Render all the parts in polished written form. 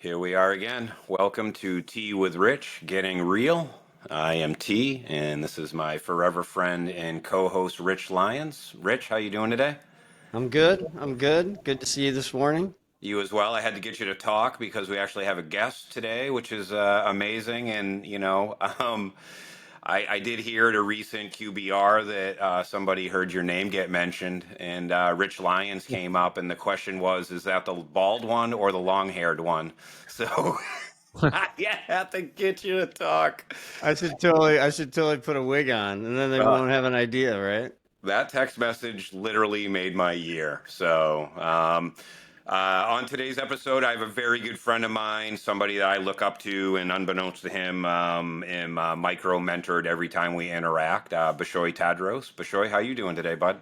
Here we are again. Welcome to Tea with Rich, Getting Real. I am T, and this is my forever friend and co-host Rich Lyons. Rich, how you doing today? I'm good. I'm good. Good to see you this morning. You as well. I had to get you to talk because we actually have a guest today, which is amazing. And I did hear at a recent QBR that somebody heard your name get mentioned, and Rich Lyons came up, and the question was, is that the bald one or the long-haired one? So yeah, I have to get you to talk. I should totally put a wig on, and then they Uh, won't have an idea, right? that text message literally made my year. On today's episode, I have a very good friend of mine, somebody that I look up to, and unbeknownst to him, am micro mentored every time we interact. Bishoy Tadros. Bishoy, how you doing today, bud?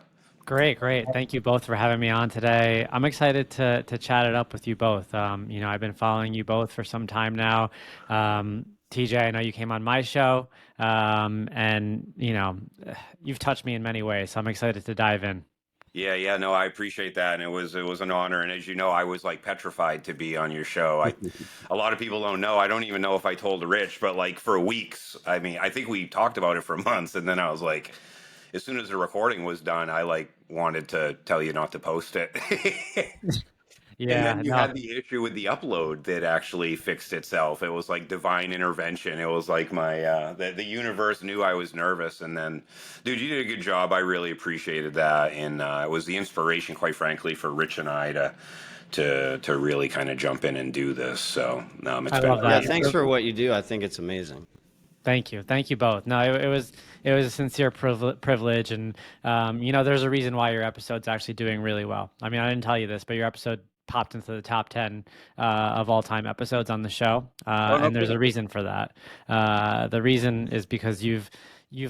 Great, great. Thank you both for having me on today. I'm excited to chat it up with you both. I've been following you both for some time now. TJ, I know you came on my show, and you've touched me in many ways, so I'm excited to dive in. Yeah, no, I appreciate that, and it was an honor. And as you know, I was like petrified to be on your show. A lot of people don't know. I don't even know if I told Rich, but like for weeks, I mean, I think we talked about it for months, and then I was like, as soon as the recording was done, I like wanted to tell you not to post it. And Yeah, then you no, had the issue with the upload that actually fixed itself. It was like divine intervention. It was like the universe knew I was nervous, and then, dude, you did a good job. I really appreciated that, and it was the inspiration, quite frankly, for Rich and I to really kind of jump in and do this. So it's I been love Yeah, great. that. thanks for what you do. I think it's amazing. Thank you both. No, it was a sincere privilege, and there's a reason why your episode's actually doing really well. I mean, I didn't tell you this, but your episode popped into the top 10 of all time episodes on the show, Oh, no and there's a kidding. reason for that. The reason is because you've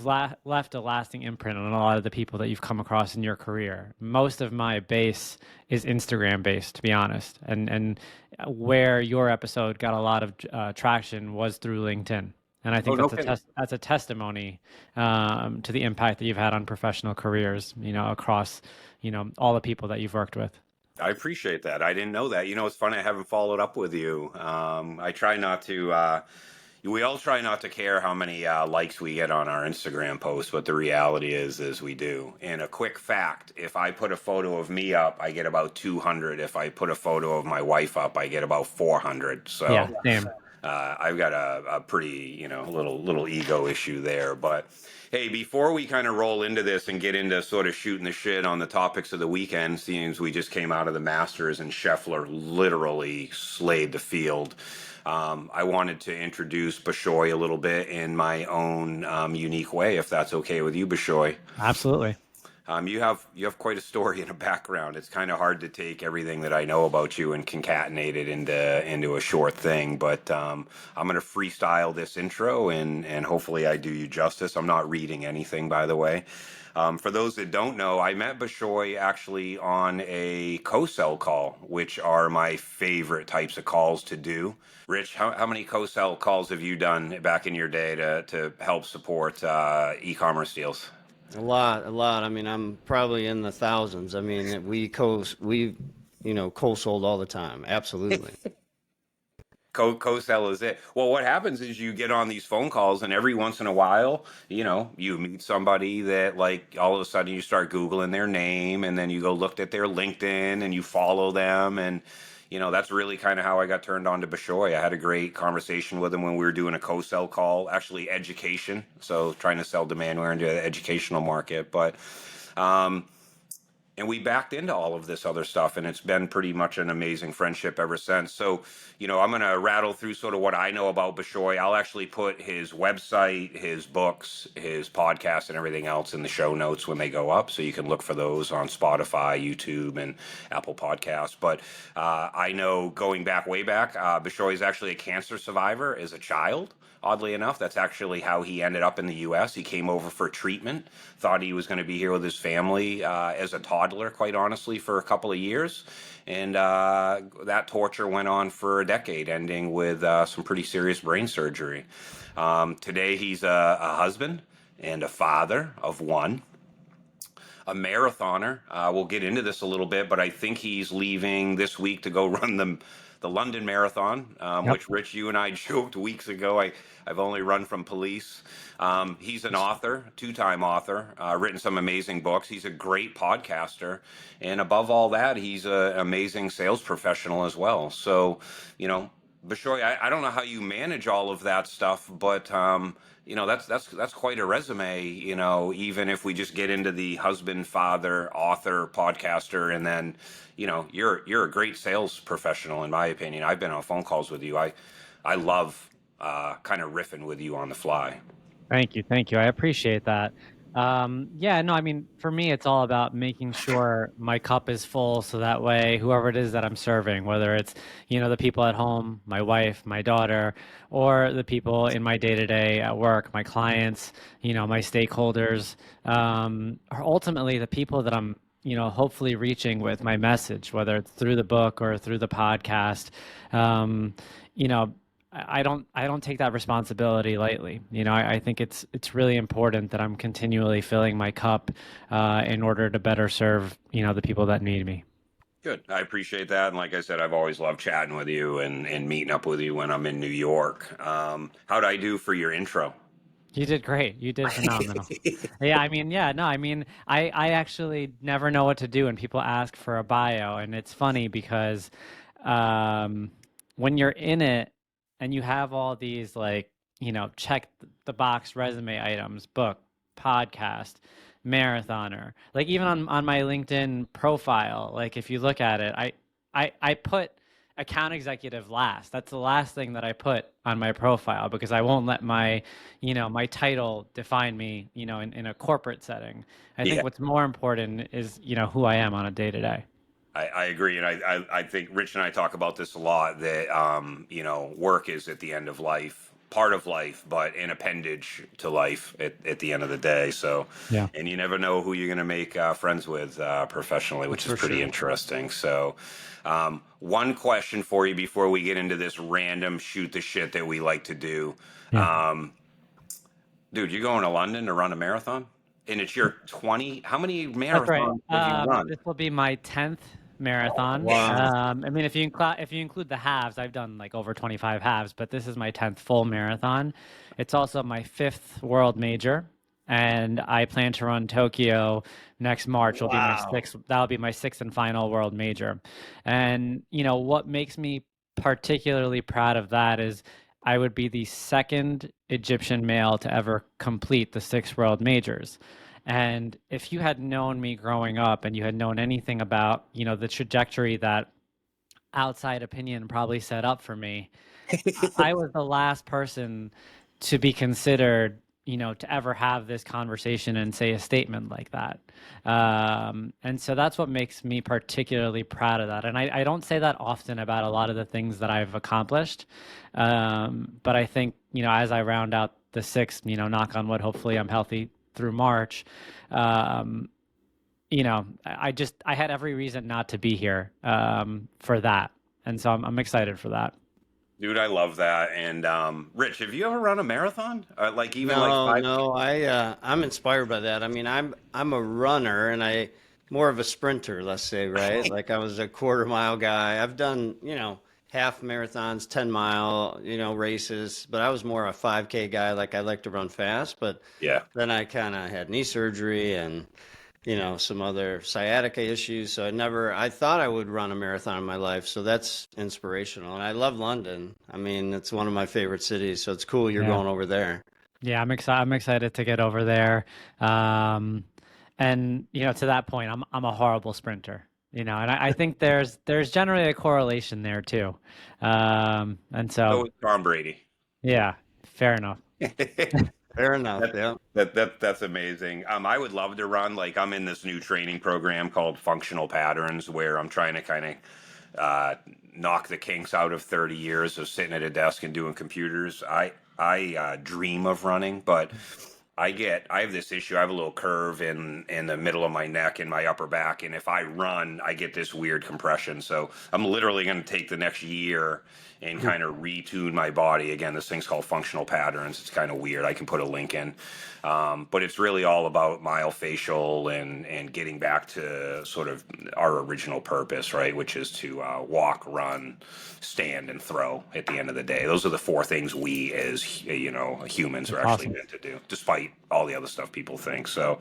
left a lasting imprint on a lot of the people that you've come across in your career. Most of my base is Instagram based, to be honest, and where your episode got a lot of traction was through LinkedIn. And I Oh, think no that's kidding. that's a testimony to the impact that you've had on professional careers, across, all the people that you've worked with. I appreciate that. I didn't know that. You know, it's funny. I haven't followed up with you. I try not to. We all try not to care how many likes we get on our Instagram posts, but the reality is we do. And a quick fact: if I put a photo of me up, I get about 200. If I put a photo of my wife up, I get about 400. Yeah, So same. I've got a pretty, little ego issue there. But hey, before we kind of roll into this and get into sort of shooting the shit on the topics of the weekend, seems we just came out of the Masters and Scheffler literally slayed the field. I wanted to introduce Bishoy a little bit in my own unique way, if that's okay with you, Bishoy. Absolutely. You have quite a story and a background. It's kind of hard to take everything that I know about you and concatenate it into a short thing. But I'm going to freestyle this intro, and hopefully I do you justice. I'm not reading anything, by the way. For those that don't know, I met Bishoy actually on a co-sell call, which are my favorite types of calls to do. Rich, how many co-sell calls have you done back in your day to help support e-commerce deals? A lot. I mean, I'm probably in the thousands. I mean, co-sold all the time. Absolutely. Co-sell is it. Well, what happens is you get on these phone calls, and every once in a while, you meet somebody that, like, all of a sudden you start Googling their name, and then you go look at their LinkedIn and you follow them. And that's really kind of how I got turned on to Bishoy. I had a great conversation with him when we were doing a co-sell call, actually education, so trying to sell demandware into the educational market. But um and we backed into all of this other stuff, and it's been pretty much an amazing friendship ever since. So I'm going to rattle through sort of what I know about Bishoy. I'll actually put his website, his books, his podcast, and everything else in the show notes when they go up, so you can look for those on Spotify, YouTube, and Apple Podcasts. But I know, going back way back, Bishoy is actually a cancer survivor as a child. Oddly enough, that's actually how he ended up in the U.S. He came over for treatment, thought he was going to be here with his family as a toddler, quite honestly, for a couple of years. And that torture went on for a decade, ending with some pretty serious brain surgery. Today, he's a husband and a father of one, a marathoner. We'll get into this a little bit, but I think he's leaving this week to go run the London Marathon, Yep. which Rich, you and I joked weeks ago. I've only run from police. He's an author, two-time author, written some amazing books. He's a great podcaster, and above all that, he's an amazing sales professional as well. So, you know, Bishoy, I don't know how you manage all of that stuff, but you know, that's quite a resume. You know, even if we just get into the husband, father, author, podcaster, and then, you know, you're a great sales professional in my opinion. I've been on phone calls with you. I love kind of riffing with you on the fly. Thank you. Thank you. I appreciate that. Yeah, no, I mean, for me, it's all about making sure my cup is full so that way, whoever it is that I'm serving, whether it's, you know, the people at home, my wife, my daughter, or the people in my day to day at work, my clients, you know, my stakeholders, are ultimately the people that I'm, you know, hopefully reaching with my message, whether it's through the book or through the podcast. You know, I don't take that responsibility lightly. You know, I think it's really important that I'm continually filling my cup in order to better serve, you know, the people that need me. Good. I appreciate that. And like I said, I've always loved chatting with you and meeting up with you when I'm in New York. How'd I do for your intro? You did great. You did phenomenal. Yeah, I mean, yeah, no, I mean, I actually never know what to do when people ask for a bio, and it's funny because when you're in it and you have all these like, you know, check the box resume items, book, podcast, marathoner, like even on my LinkedIn profile, like if you look at it, I put account executive last. That's the last thing that I put on my profile because I won't let my, you know, my title define me, you know, in a corporate setting. I Yeah. think what's more important is, you know, who I am on a day to day. I agree, and I think Rich and I talk about this a lot. That you know, work is at the end of life, part of life, but an appendage to life at the end of the day. So, Yeah. and you never know who you're going to make friends with professionally, which is For pretty sure. interesting. So, one question for you before we get into this random shoot the shit that we like to do, Yeah. dude. You're going to London to run a marathon, and it's your 20. How many That's right. marathons have you run? This will be my 10th marathon. Wow. I mean, if you include the halves, I've done like over 25 halves, but this is my 10th full marathon. It's also my 5th world major, and I plan to run Tokyo next March. Will be my Wow. sixth. That'll be my sixth and final world major. And you know what makes me particularly proud of that is I would be the second Egyptian male to ever complete the 6 world majors. And if you had known me growing up and you had known anything about, you know, the trajectory that outside opinion probably set up for me, I was the last person to be considered, you know, to ever have this conversation and say a statement like that. And so that's what makes me particularly proud of that. And I don't say that often about a lot of the things that I've accomplished. But I think, you know, as I round out the 6th, you know, knock on wood, hopefully I'm healthy through March. Um, you know, I had every reason not to be here for that. And so I'm excited for that. Dude, I love that. And Rich, have you ever run a marathon? Like even like No, 5K? no, I'm inspired by that. I mean, I'm a runner and I more of a sprinter, let's say, right? Like I was a quarter mile guy. I've done, you know, half marathons, 10 mile, you know, races, but I was more a 5K guy. Like I like to run fast, but Yeah. then I kind of had knee surgery and you know, some other sciatica issues. So I thought I would run a marathon in my life. So that's inspirational. And I love London. I mean, it's one of my favorite cities. So it's cool you're Yeah. going over there. Yeah, I'm excited to get over there. And you know, to that point, I'm a horrible sprinter. You know, and I think there's generally a correlation there too. And So so is Tom Brady. yeah, fair enough. Fair enough. Yeah. That's amazing. I would love to run. Like I'm in this new training program called Functional Patterns, where I'm trying to kind of knock the kinks out of 30 years of sitting at a desk and doing computers. I dream of running, but I have this issue. I have a little curve in the middle of my neck and my upper back, and if I run, I get this weird compression. So I'm literally going to take the next year and kind of retune my body. Again, this thing's called functional patterns. It's kind of weird. I can put a link in, but it's really all about myofascial and getting back to sort of our original purpose, right? Which is to walk, run, stand, and throw. At the end of the day, those are the four things we, as humans, are actually Awesome. meant to do, despite all the other stuff people think. So,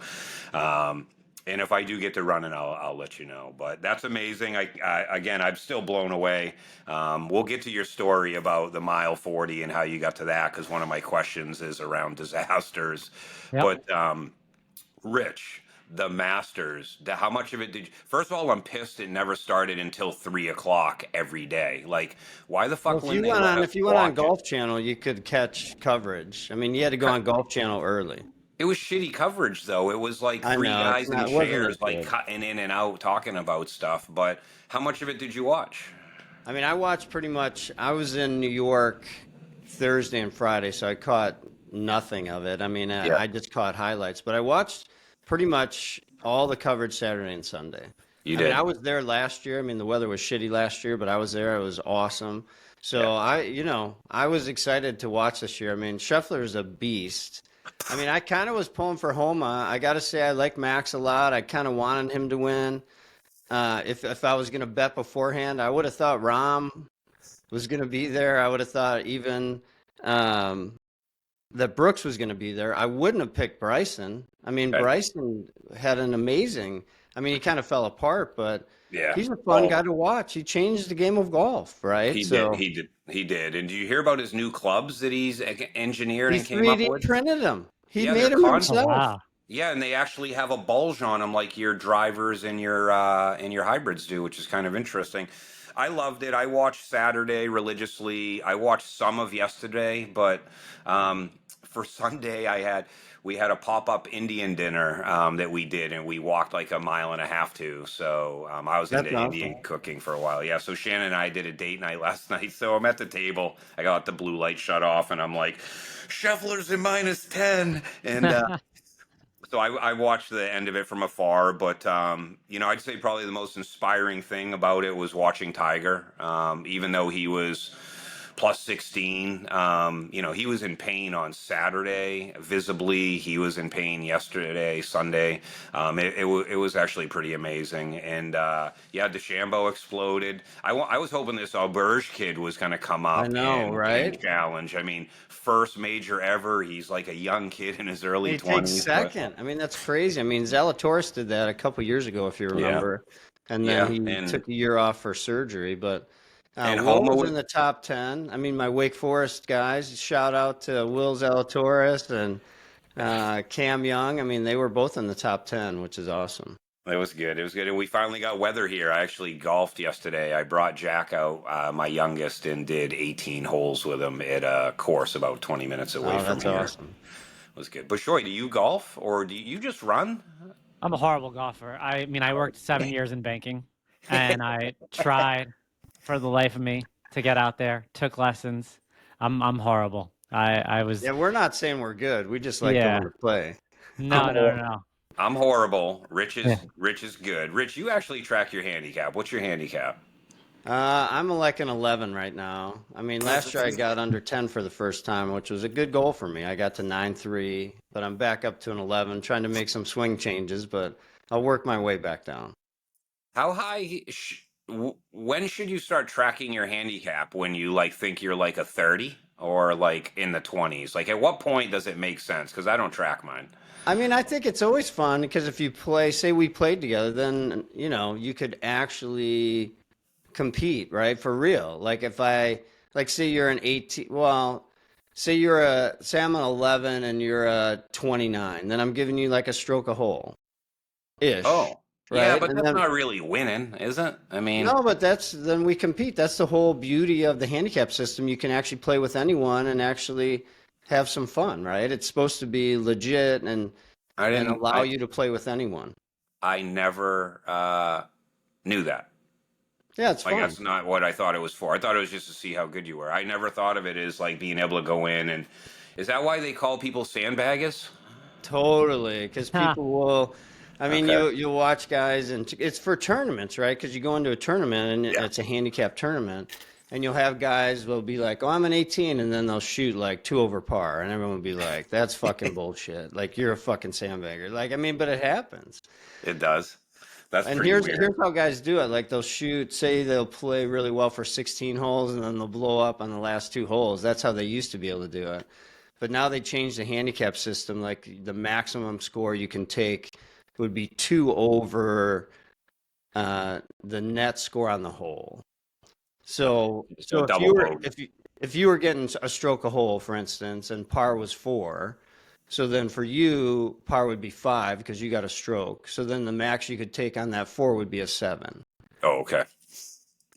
and if I do get to running, I'll let you know. But that's amazing. Again, I'm still blown away. We'll get to your story about the mile 40 and how you got to that, because one of my questions is around disasters. Yep. But Rich, the Masters, how much of it did you? First of all, I'm pissed it never started until 3 o'clock every day. Like, why the Well, fuck wouldn't they let us if you went on watch it? Golf Channel, you could catch coverage. I mean, you had to go on Golf Channel early. It was shitty coverage, though. It was like I three know guys in it wasn't chairs, as like good. cutting in and out, talking about stuff. But how much of it did you watch? I mean, I watched pretty much. I was in New York Thursday and Friday, so I caught nothing of it. I mean, Yeah, I just caught highlights, but I watched pretty much all the coverage Saturday and Sunday. you I mean, I did. was there last year. I mean, the weather was shitty last year, but I was there. It was awesome. Yeah. So I was excited to watch this year. I mean, Scheffler is a beast. I mean, I kind of was pulling for Homa. I got to say, I like Max a lot. I kind of wanted him to win. If I was going to bet beforehand, I would have thought Rom was going to be there. I would have thought even um, that Brooks was going to be there. I wouldn't have picked Bryson. I mean, Okay. Bryson had an amazing. I mean, he kind of fell apart, but Yeah. he's a fun Well, guy to watch. He changed the game of golf, right? he did. So He did. He did. And do you hear about his new clubs that he's engineered he and came up 3D with? printed them. He Yeah, they're made them Oh himself. wow. Yeah, and they actually have a bulge on them like your drivers and your hybrids do, which is kind of interesting. I loved it. I watched Saturday religiously. I watched some of yesterday, but for Sunday we had a pop-up Indian dinner that we did, and we walked like a mile and a half to. So I was That's into awesome. Indian cooking for a while. Yeah, so Shannon and I did a date night last night. So I'm at the table. I got the blue light shut off, and I'm like, Scheffler's in -10, and so I watched the end of it from afar, but I'd say probably the most inspiring thing about it was watching Tiger. Even though he was +16, he was in pain on Saturday. Visibly, he was in pain yesterday, Sunday. It was actually pretty amazing, and yeah, DeChambeau exploded. I was hoping this Auberge kid was going to come I up know, and right? challenge. I mean, first major ever. He's like a young kid in his early He takes 20s, but second. I mean, that's crazy. I mean, Zalatoris did that a couple years ago, if you yeah, remember, and then yeah, he took a year off for surgery. But and Will Homa was was in the top 10. I mean, my Wake Forest guys, shout out to Will Zalatoris and Cam Young. I mean, they were both in the top 10, which is awesome. it was good. It was good, and we finally got weather here. I actually golfed yesterday. I brought Jack out, my youngest, and did 18 holes with him at a course about 20 minutes away Oh, from that's here. awesome. It was good. Bishoy, do you golf or do you just run? I'm a horrible golfer. I mean, I worked 7 years in banking, and I tried for the life of me to get out there. Took lessons. I'm horrible. I was Yeah, we're not saying we're good. We just like yeah. going to play. I'm No, no, hor- no, no. I'm horrible. Yeah. Rich is good. Rich, you actually track your handicap. What's your handicap? I'm like an 11 right now. I mean, last year I got under 10 for the first time, which was a good goal for me. I got to 9.3, but I'm back up to an 11, trying to make some swing changes, but I'll work my way back down. How high? When should you start tracking your handicap? When you like think you're like a 30 or like in the 20s? Like at what point does it make sense? Because I don't track mine. I mean, I think it's always fun because if you play, say we played together, then, you could actually compete, right? For real. Like if like say you're an 18, well, say I'm an 11 and you're a 29, then I'm giving you like a stroke a hole ish, Oh, yeah, right? but And that's then, not really winning, is it? I mean, no, but then we compete. That's the whole beauty of the handicap system. You can actually play with anyone and actually have some fun, right? It's supposed to be legit I and didn't. allow you to play with anyone. I never knew that. Yeah, it's Like fun. that's not what I thought it was for. I thought it was just to see how good you were. I never thought of it as like being able to go in and is that why they call people sandbaggers? Totally, because people will. I mean, Okay. you'll watch guys, and it's for tournaments, right? Because you go into a tournament, and Yeah. it's a handicap tournament, and you'll have guys will be like, "Oh, I'm an 18," and then they'll shoot like 2 over par, and everyone will be like, "That's fucking bullshit. Like you're a fucking sandbagger." Like, I mean, but it happens. It does. That's And pretty here's weird. how guys do it. Like they'll shoot, say they'll play really well for 16 holes, and then they'll blow up on the last 2 holes. That's how they used to be able to do it. But now they changed the handicap system. Like the maximum score you can take would be 2 over the net score on the hole. So A if double you were bogey. if you were getting a stroke a hole, for instance, and par was 4, so then for you par would be 5 because you got a stroke. So then the max you could take on that 4 would be a 7. Oh, okay.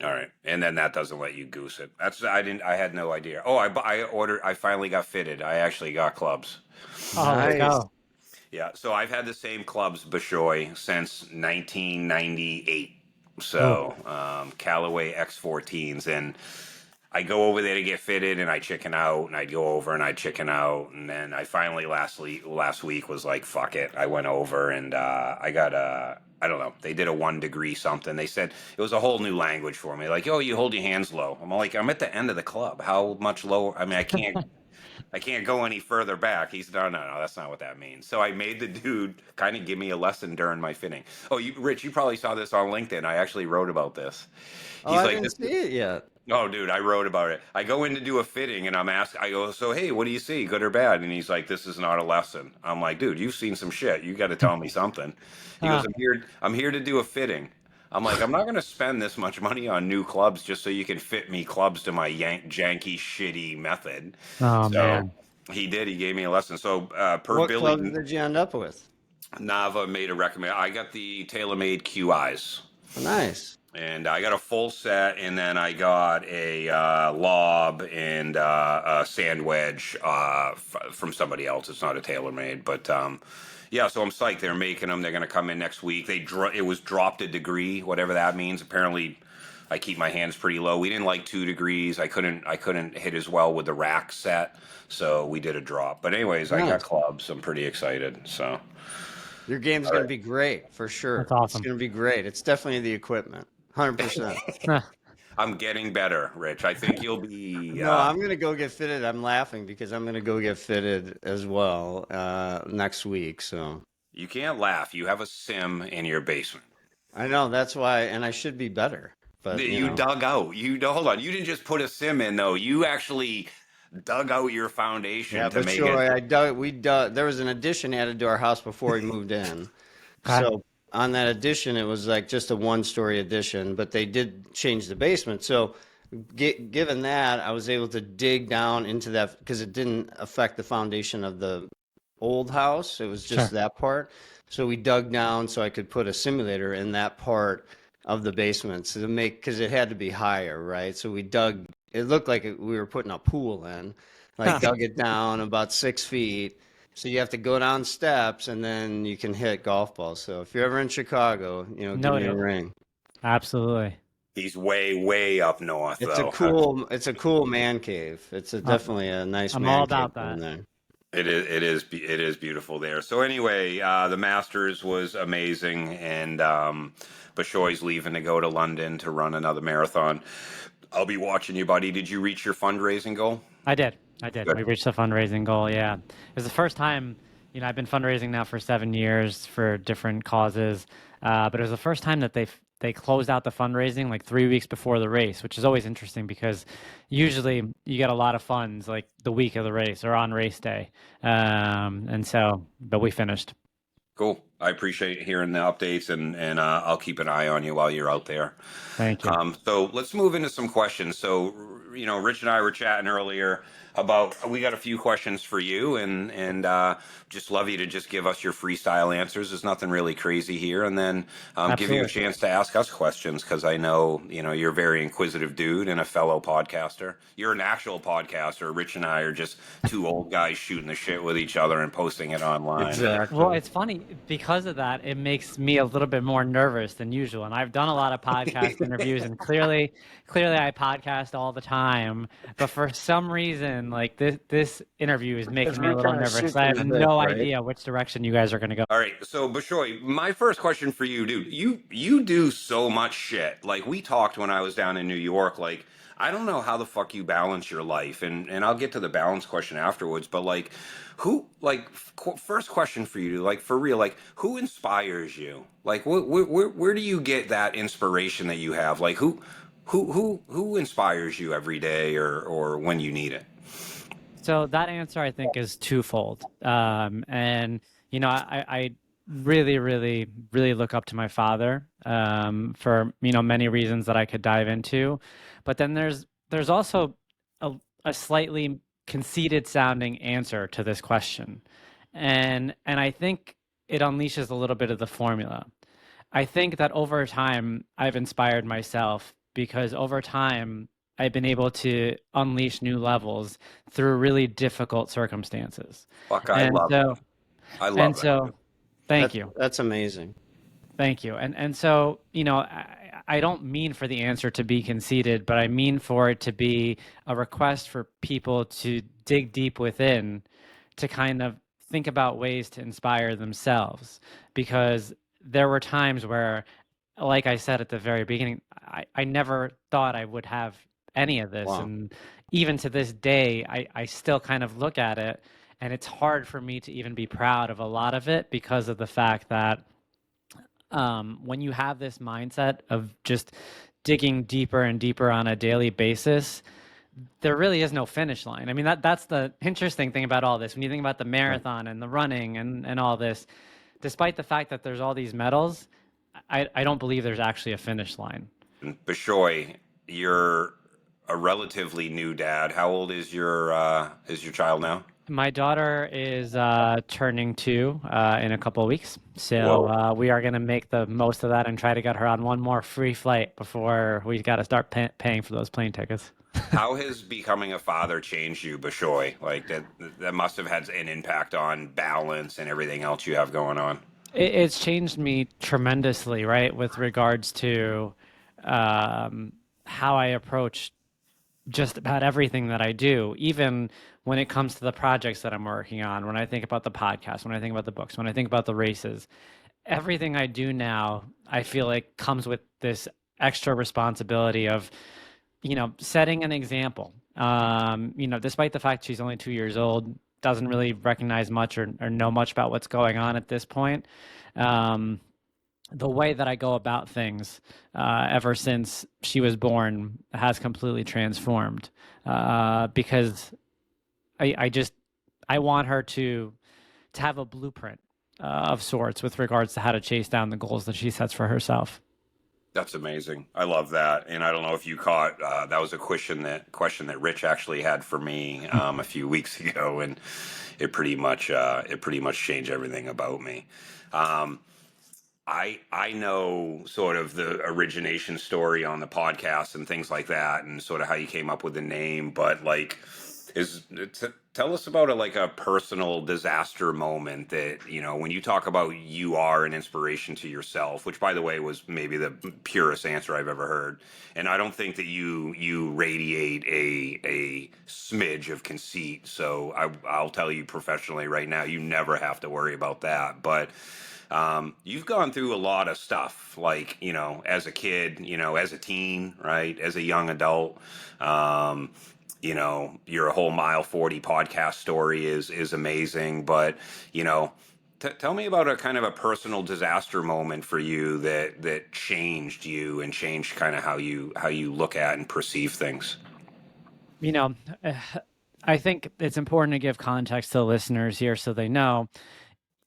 All right, and then that doesn't let you goose it. I had no idea. Oh, I finally got fitted. I actually got clubs. Oh, let's Nice. go. Yeah, so I've had the same clubs, Bishoy, since 1998. Oh, So Callaway X14s, and I go over there to get fitted, and I chicken out, and I'd go over and I'd chicken out, and then I finally last week was like, fuck it. I went over and I got a. I don't know. They did a 1 degree something. They said it was a whole new language for me. Like, oh, you hold your hands low. I'm like, I'm at the end of the club. How much lower? I mean, I can't go any further back. He's no, that's not what that means. So I made the dude kind of give me a lesson during my fitting. Oh, Rich, you probably saw this on LinkedIn. I actually wrote about this. Oh, He's I like, didn't see it yet. oh, dude, I wrote about it. I go in to do a fitting and I go, so, hey, what do you see? Good or bad? And he's like, this is not a lesson. I'm like, dude, you've seen some shit. You got to tell me something. He goes, ah, I'm here to do a fitting. I'm like, I'm not going to spend this much money on new clubs just so you can fit me clubs to my janky, shitty method. oh So man. he did. He gave me a lesson. So per What clubs Billy did you end up with? Nava made a recommend. I got the TaylorMade QIs. Nice. And I got a full set, and then I got a lob and a sand wedge from somebody else. It's not a TaylorMade, but yeah. So I'm psyched. They're making them. They're going to come in next week. It was dropped a degree, whatever that means. Apparently, I keep my hands pretty low. We didn't like 2 degrees. I couldn't hit as well with the rack set, so we did a drop. But anyways, I got Nice. clubs. I'm pretty excited. So Your game's all going to right. be great for sure. That's It's awesome. going to be great. It's definitely the equipment. 100%. I'm getting better, Rich. I think you'll be. No, I'm going to go get fitted. I'm laughing because I'm going to go get fitted as well next week. So You can't laugh. You have a sim in your basement. I know that's why, and I should be better. But That you you know, dug out. Hold on. You didn't just put a sim in though. You actually dug out your foundation yeah. to But make sure, it. I dug. We dug. There was an addition added to our house before we moved in. Okay. So on that addition, it was like just a 1-story addition, but they did change the basement. So given that, I was able to dig down into that because it didn't affect the foundation of the old house. It was just Sure. that part. So we dug down so I could put a simulator in that part of the basement so to make because it had to be higher, right? So we dug. It looked like we were putting a pool in, like dug it down about 6 feet. So you have to go down steps and then you can hit golf balls. So if you're ever in Chicago, give me a Noted. ring. Absolutely. He's way, way up north though. It's a cool man cave. Definitely a nice I'm man all cave about down that. there. It is beautiful there. So anyway, the Masters was amazing, and Bishoy's leaving to go to London to run another marathon. I'll be watching you, buddy. Did you reach your fundraising goal? I did. I did. Good. We reached the fundraising goal. Yeah. It was the first time, I've been fundraising now for 7 years for different causes. But it was the first time that they closed out the fundraising like 3 weeks before the race, which is always interesting because usually you get a lot of funds like the week of the race or on race day. But we finished. Cool. I appreciate hearing the updates, and I'll keep an eye on you while you're out there. Thank you. So let's move into some questions. So, Rich and I were chatting earlier about we got a few questions for you, and just love you to just give us your freestyle answers. There's nothing really crazy here, and then give you a Absolutely. chance to ask us questions because I know you're a very inquisitive dude and a fellow podcaster. You're an actual podcaster. Rich and I are just two old guys shooting the shit with each other and posting it online. Exactly. Well, it's funny because of that. It makes me a little bit more nervous than usual. And I've done a lot of podcast interviews, and clearly, I podcast all the time. time, but for some reason, like this interview is making me a we're little kind of nervous. shooting I have the hip, no right? idea which direction you guys are going to go. All right, so Bishoy, my first question for you, dude, you do so much shit. Like we talked when I was down in New York, like I don't know how the fuck you balance your life, and I'll get to the balance question afterwards, but like who like first question for you, like for real, like who inspires you? Like where do you get that inspiration that you have? Like who inspires you every day or when you need it? So that answer, I think, is twofold. And, I really, really, really look up to my father for, many reasons that I could dive into. But then there's also a slightly conceited sounding answer to this question. And I think it unleashes a little bit of the formula. I think that over time, I've inspired myself because over time, I've been able to unleash new levels through really difficult circumstances. Fuck, I And love it. so, I and love that. so, thank you. That's amazing. Thank you. And so, I don't mean for the answer to be conceited, but I mean for it to be a request for people to dig deep within to kind of think about ways to inspire themselves. Because there were times where, like I said at the very beginning, I never thought I would have any of this. Wow. And even to this day, I still kind of look at it, and it's hard for me to even be proud of a lot of it because of the fact that when you have this mindset of just digging deeper and deeper on a daily basis, there really is no finish line. I mean, that's the interesting thing about all this. When you think about the marathon and the running and all this, despite the fact that there's all these medals, I don't believe there's actually a finish line. Bishoy, you're a relatively new dad. How old is your child now? My daughter is turning 2 in a couple of weeks. Whoa. So we are going to make the most of that and try to get her on one more free flight before we got to start paying for those plane tickets. How has becoming a father changed you, Bishoy? Like that must have had an impact on balance and everything else you have going on. It's changed me tremendously, right, with regards to how I approach just about everything that I do, even when it comes to the projects that I'm working on, when I think about the podcast, when I think about the books, when I think about the races, everything I do now, I feel like comes with this extra responsibility of, setting an example. Despite the fact she's only 2 years old, doesn't really recognize much or know much about what's going on at this point. The way that I go about things ever since she was born has completely transformed because I want her to have a blueprint of sorts with regards to how to chase down the goals that she sets for herself. That's amazing. I love that. And I don't know if you caught that was a question that Rich actually had for me a few weeks ago, and it pretty much changed everything about me. I know sort of the origination story on the podcast and things like that, and sort of how you came up with the name. But like, tell us about a personal disaster moment that when you talk about you are an inspiration to yourself, which by the way was maybe the purest answer I've ever heard. And I don't think that you radiate a smidge of conceit. So I'll tell you professionally right now, you never have to worry about that. But you've gone through a lot of stuff, like, as a kid, as a teen, right? As a young adult, your whole Mile 40 podcast story is amazing, but, tell me about a kind of a personal disaster moment for you that changed you and changed kind of how you look at and perceive things. I think it's important to give context to the listeners here so they know.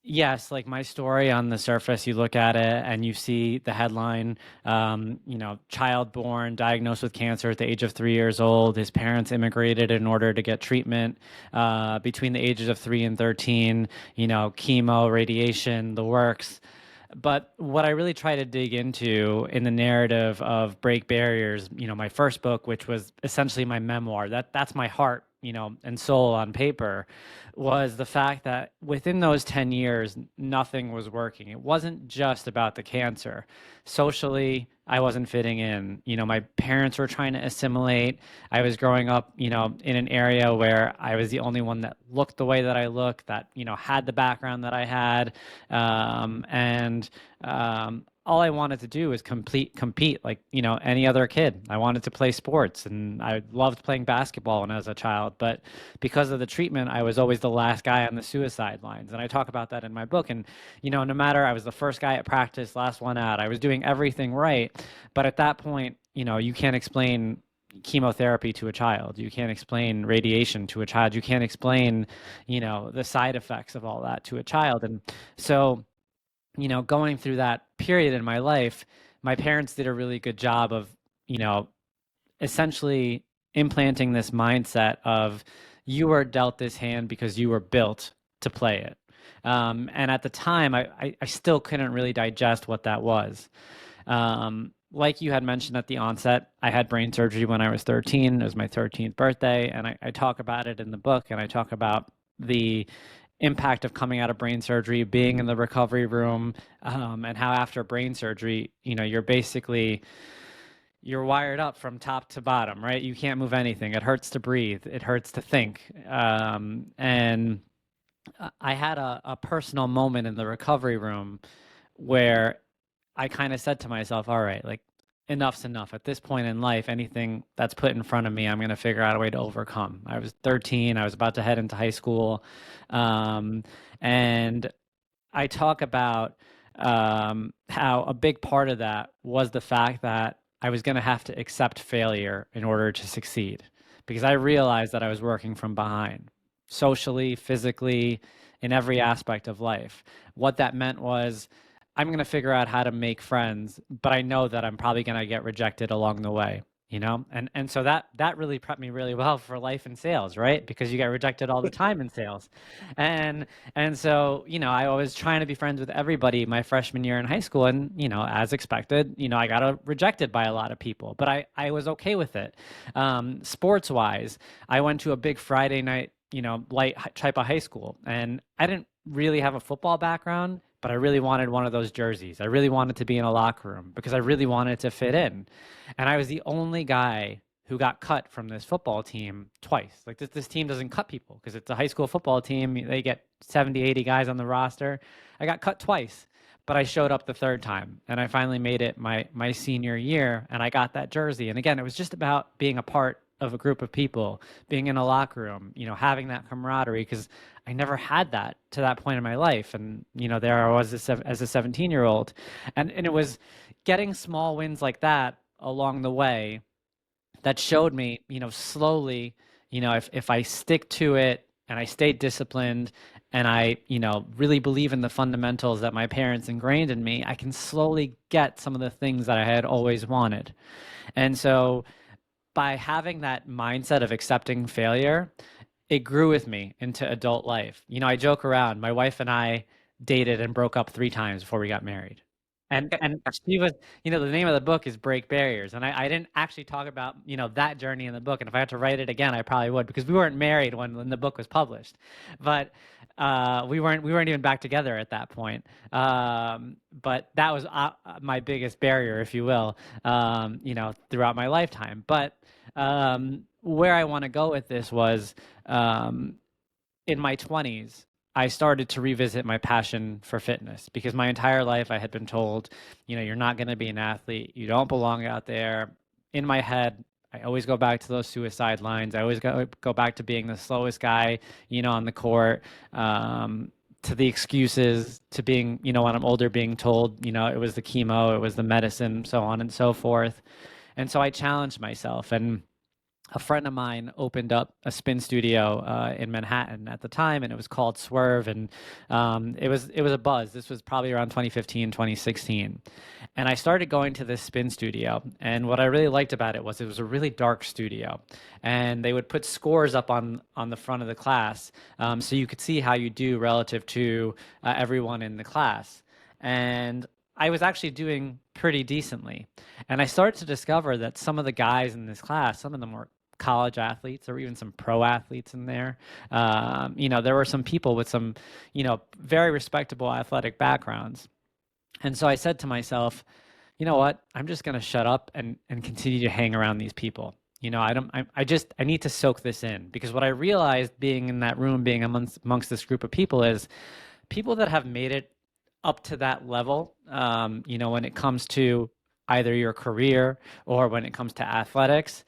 Yes, like my story on the surface, you look at it and you see the headline, child born, diagnosed with cancer at the age of 3 years old. His parents immigrated in order to get treatment between the ages of 3 and 13, chemo, radiation, the works. But what I really try to dig into in the narrative of Break Barriers, my first book, which was essentially my memoir, that's my heart, and soul on paper, was the fact that within those 10 years, nothing was working. It wasn't just about the cancer. Socially, I wasn't fitting in. My parents were trying to assimilate. I was growing up, in an area where I was the only one that looked the way that I looked, that, had the background that I had. And all I wanted to do was compete like, any other kid. I wanted to play sports, and I loved playing basketball when I was a child. But because of the treatment, I was always the last guy on the suicide lines. And I talk about that in my book. And, no matter, I was the first guy at practice, last one out. I was doing everything right. But at that point, you can't explain chemotherapy to a child. You can't explain radiation to a child. You can't explain, the side effects of all that to a child. And so, going through that period in my life, my parents did a really good job of, essentially implanting this mindset of, you were dealt this hand because you were built to play it. And at the time, I still couldn't really digest what that was. Like you had mentioned at the onset, I had brain surgery when I was 13. It was my 13th birthday. And I talk about it in the book, and I talk about the impact of coming out of brain surgery, being in the recovery room, and how after brain surgery, you're wired up from top to bottom, right? You can't move anything. It hurts to breathe. It hurts to think. And I had a personal moment in the recovery room where I kind of said to myself, all right, like, enough's enough. At this point in life, anything that's put in front of me, I'm going to figure out a way to overcome. I was 13. I was about to head into high school. And I talk about how a big part of that was the fact that I was going to have to accept failure in order to succeed, because I realized that I was working from behind, socially, physically, in every aspect of life. What that meant was, I'm going to figure out how to make friends, but I know that I'm probably going to get rejected along the way, And so that really prepped me really well for life in sales, right? Because you get rejected all the time in sales. And so, I was trying to be friends with everybody my freshman year in high school. And, as expected, I got rejected by a lot of people, but I was okay with it. Sports wise, I went to a big Friday night, light type of high school, and I didn't really have a football background, but I really wanted one of those jerseys. I really wanted to be in a locker room because I really wanted to fit in. And I was the only guy who got cut from this football team twice. Like, this team doesn't cut people because it's a high school football team. They get 70, 80 guys on the roster. I got cut twice, but I showed up the third time, and I finally made it my senior year, and I got that jersey. And again, it was just about being a part of a group of people, being in a locker room, having that camaraderie, because I never had that to that point in my life. And, there I was as a 17-year-old. And it was getting small wins like that along the way that showed me, slowly, if I stick to it and I stay disciplined and I, really believe in the fundamentals that my parents ingrained in me, I can slowly get some of the things that I had always wanted. And so by having that mindset of accepting failure, it grew with me into adult life. I joke around. My wife and I dated and broke up 3 times before we got married. And she was, the name of the book is Break Barriers. And I didn't actually talk about, that journey in the book. And if I had to write it again, I probably would, because we weren't married when the book was published. But we weren't even back together at that point. But that was my biggest barrier, if you will, throughout my lifetime. But where I want to go with this was, in my 20s, I started to revisit my passion for fitness, because my entire life I had been told, you're not going to be an athlete. You don't belong out there. In my head, I always go back to those suicide lines. I always go back to being the slowest guy, on the court, to the excuses, to being, when I'm older, being told, it was the chemo, it was the medicine, so on and so forth. And so I challenged myself, and a friend of mine opened up a spin studio in Manhattan at the time, and it was called Swerve, and it was a buzz. This was probably around 2015, 2016. And I started going to this spin studio, and what I really liked about it was a really dark studio, and they would put scores up on the front of the class, so you could see how you do relative to everyone in the class. And I was actually doing pretty decently. And I started to discover that some of the guys in this class, some of them were college athletes or even some pro athletes in there. There were some people with some, very respectable athletic backgrounds. And so I said to myself, you know what? I'm just going to shut up and continue to hang around these people. I need to soak this in, because what I realized being in that room, being amongst this group of people, is people that have made it up to that level, when it comes to either your career or when it comes to athletics,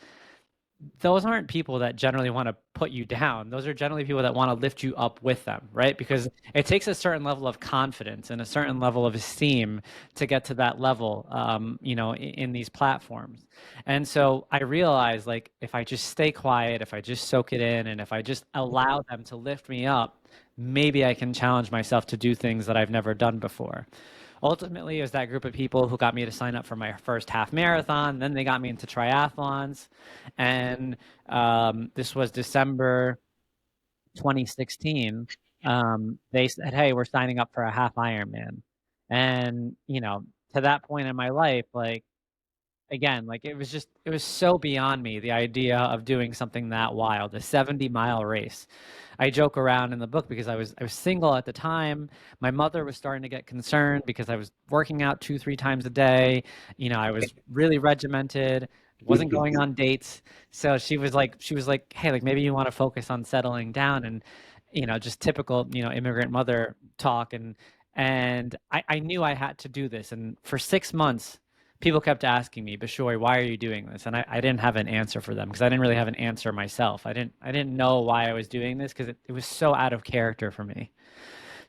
those aren't people that generally want to put you down. Those are generally people that want to lift you up with them, right? Because it takes a certain level of confidence and a certain level of esteem to get to that level, in these platforms. And so I realized, like, if I just stay quiet, if I just soak it in, and if I just allow them to lift me up, maybe I can challenge myself to do things that I've never done before. Ultimately, it was that group of people who got me to sign up for my first half marathon. Then they got me into triathlons. And this was December 2016. They said, hey, we're signing up for a half Ironman. And, to that point in my life, like, again, like, it was so beyond me, the idea of doing something that wild, a 70-mile race. I joke around in the book because I was single at the time. My mother was starting to get concerned because I was working out 2-3 times a day. I was really regimented, wasn't going on dates. So she was like, hey, like, maybe you want to focus on settling down, and just typical, immigrant mother talk. And I knew I had to do this. And for 6 months, people kept asking me, Bishoy, why are you doing this? And I didn't have an answer for them, because I didn't really have an answer myself. I didn't know why I was doing this, because it was so out of character for me.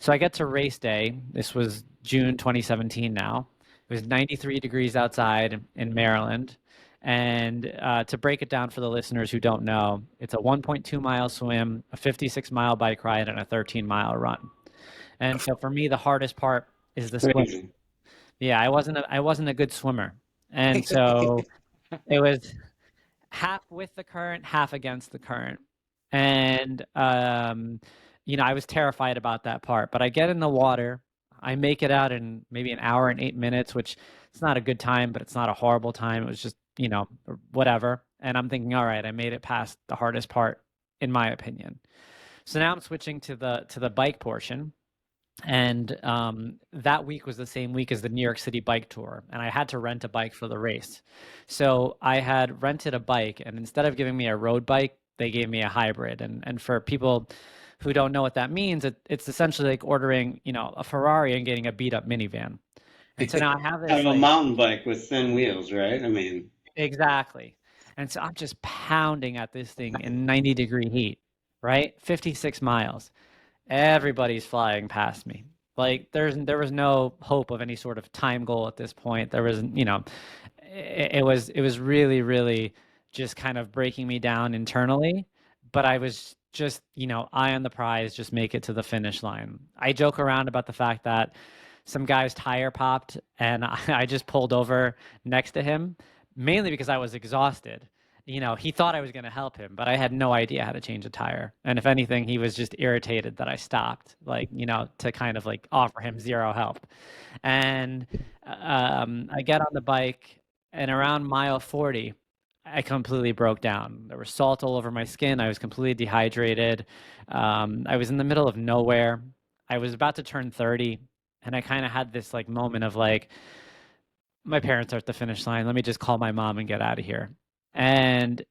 So I get to race day. This was June 2017 now. It was 93 degrees outside in Maryland. And to break it down for the listeners who don't know, it's a 1.2-mile swim, a 56-mile bike ride, and a 13-mile run. And so for me, the hardest part is the swim. Yeah, I wasn't a good swimmer. And so it was half with the current, half against the current. And I was terrified about that part. But I get in the water, I make it out in maybe an hour and 8 minutes, which it's not a good time, but it's not a horrible time. It was just, whatever. And I'm thinking, all right, I made it past the hardest part, in my opinion. So now I'm switching to the bike portion. And that week was the same week as the New York City bike tour, and I had to rent a bike for the race. So I had rented a bike, and instead of giving me a road bike, they gave me a hybrid. And for people who don't know what that means, it's essentially like ordering, a Ferrari and getting a beat up minivan. And so now I have this, Kind of a like, mountain bike with thin wheels, right? I mean, exactly. And so I'm just pounding at this thing in 90-degree heat, right? 56 miles. Everybody's flying past me. Like, there was no hope of any sort of time goal at this point. There was, it was really, really just kind of breaking me down internally. But I was just, eye on the prize, just make it to the finish line. I joke around about the fact that some guy's tire popped and I just pulled over next to him, mainly because I was exhausted. He thought I was going to help him, but I had no idea how to change a tire. And if anything, he was just irritated that I stopped, like, to kind of like offer him zero help. And I get on the bike, and around mile 40, I completely broke down. There was salt all over my skin. I was completely dehydrated. I was in the middle of nowhere. I was about to turn 30, and I kind of had this like moment of like, my parents are at the finish line. Let me just call my mom and get out of here. And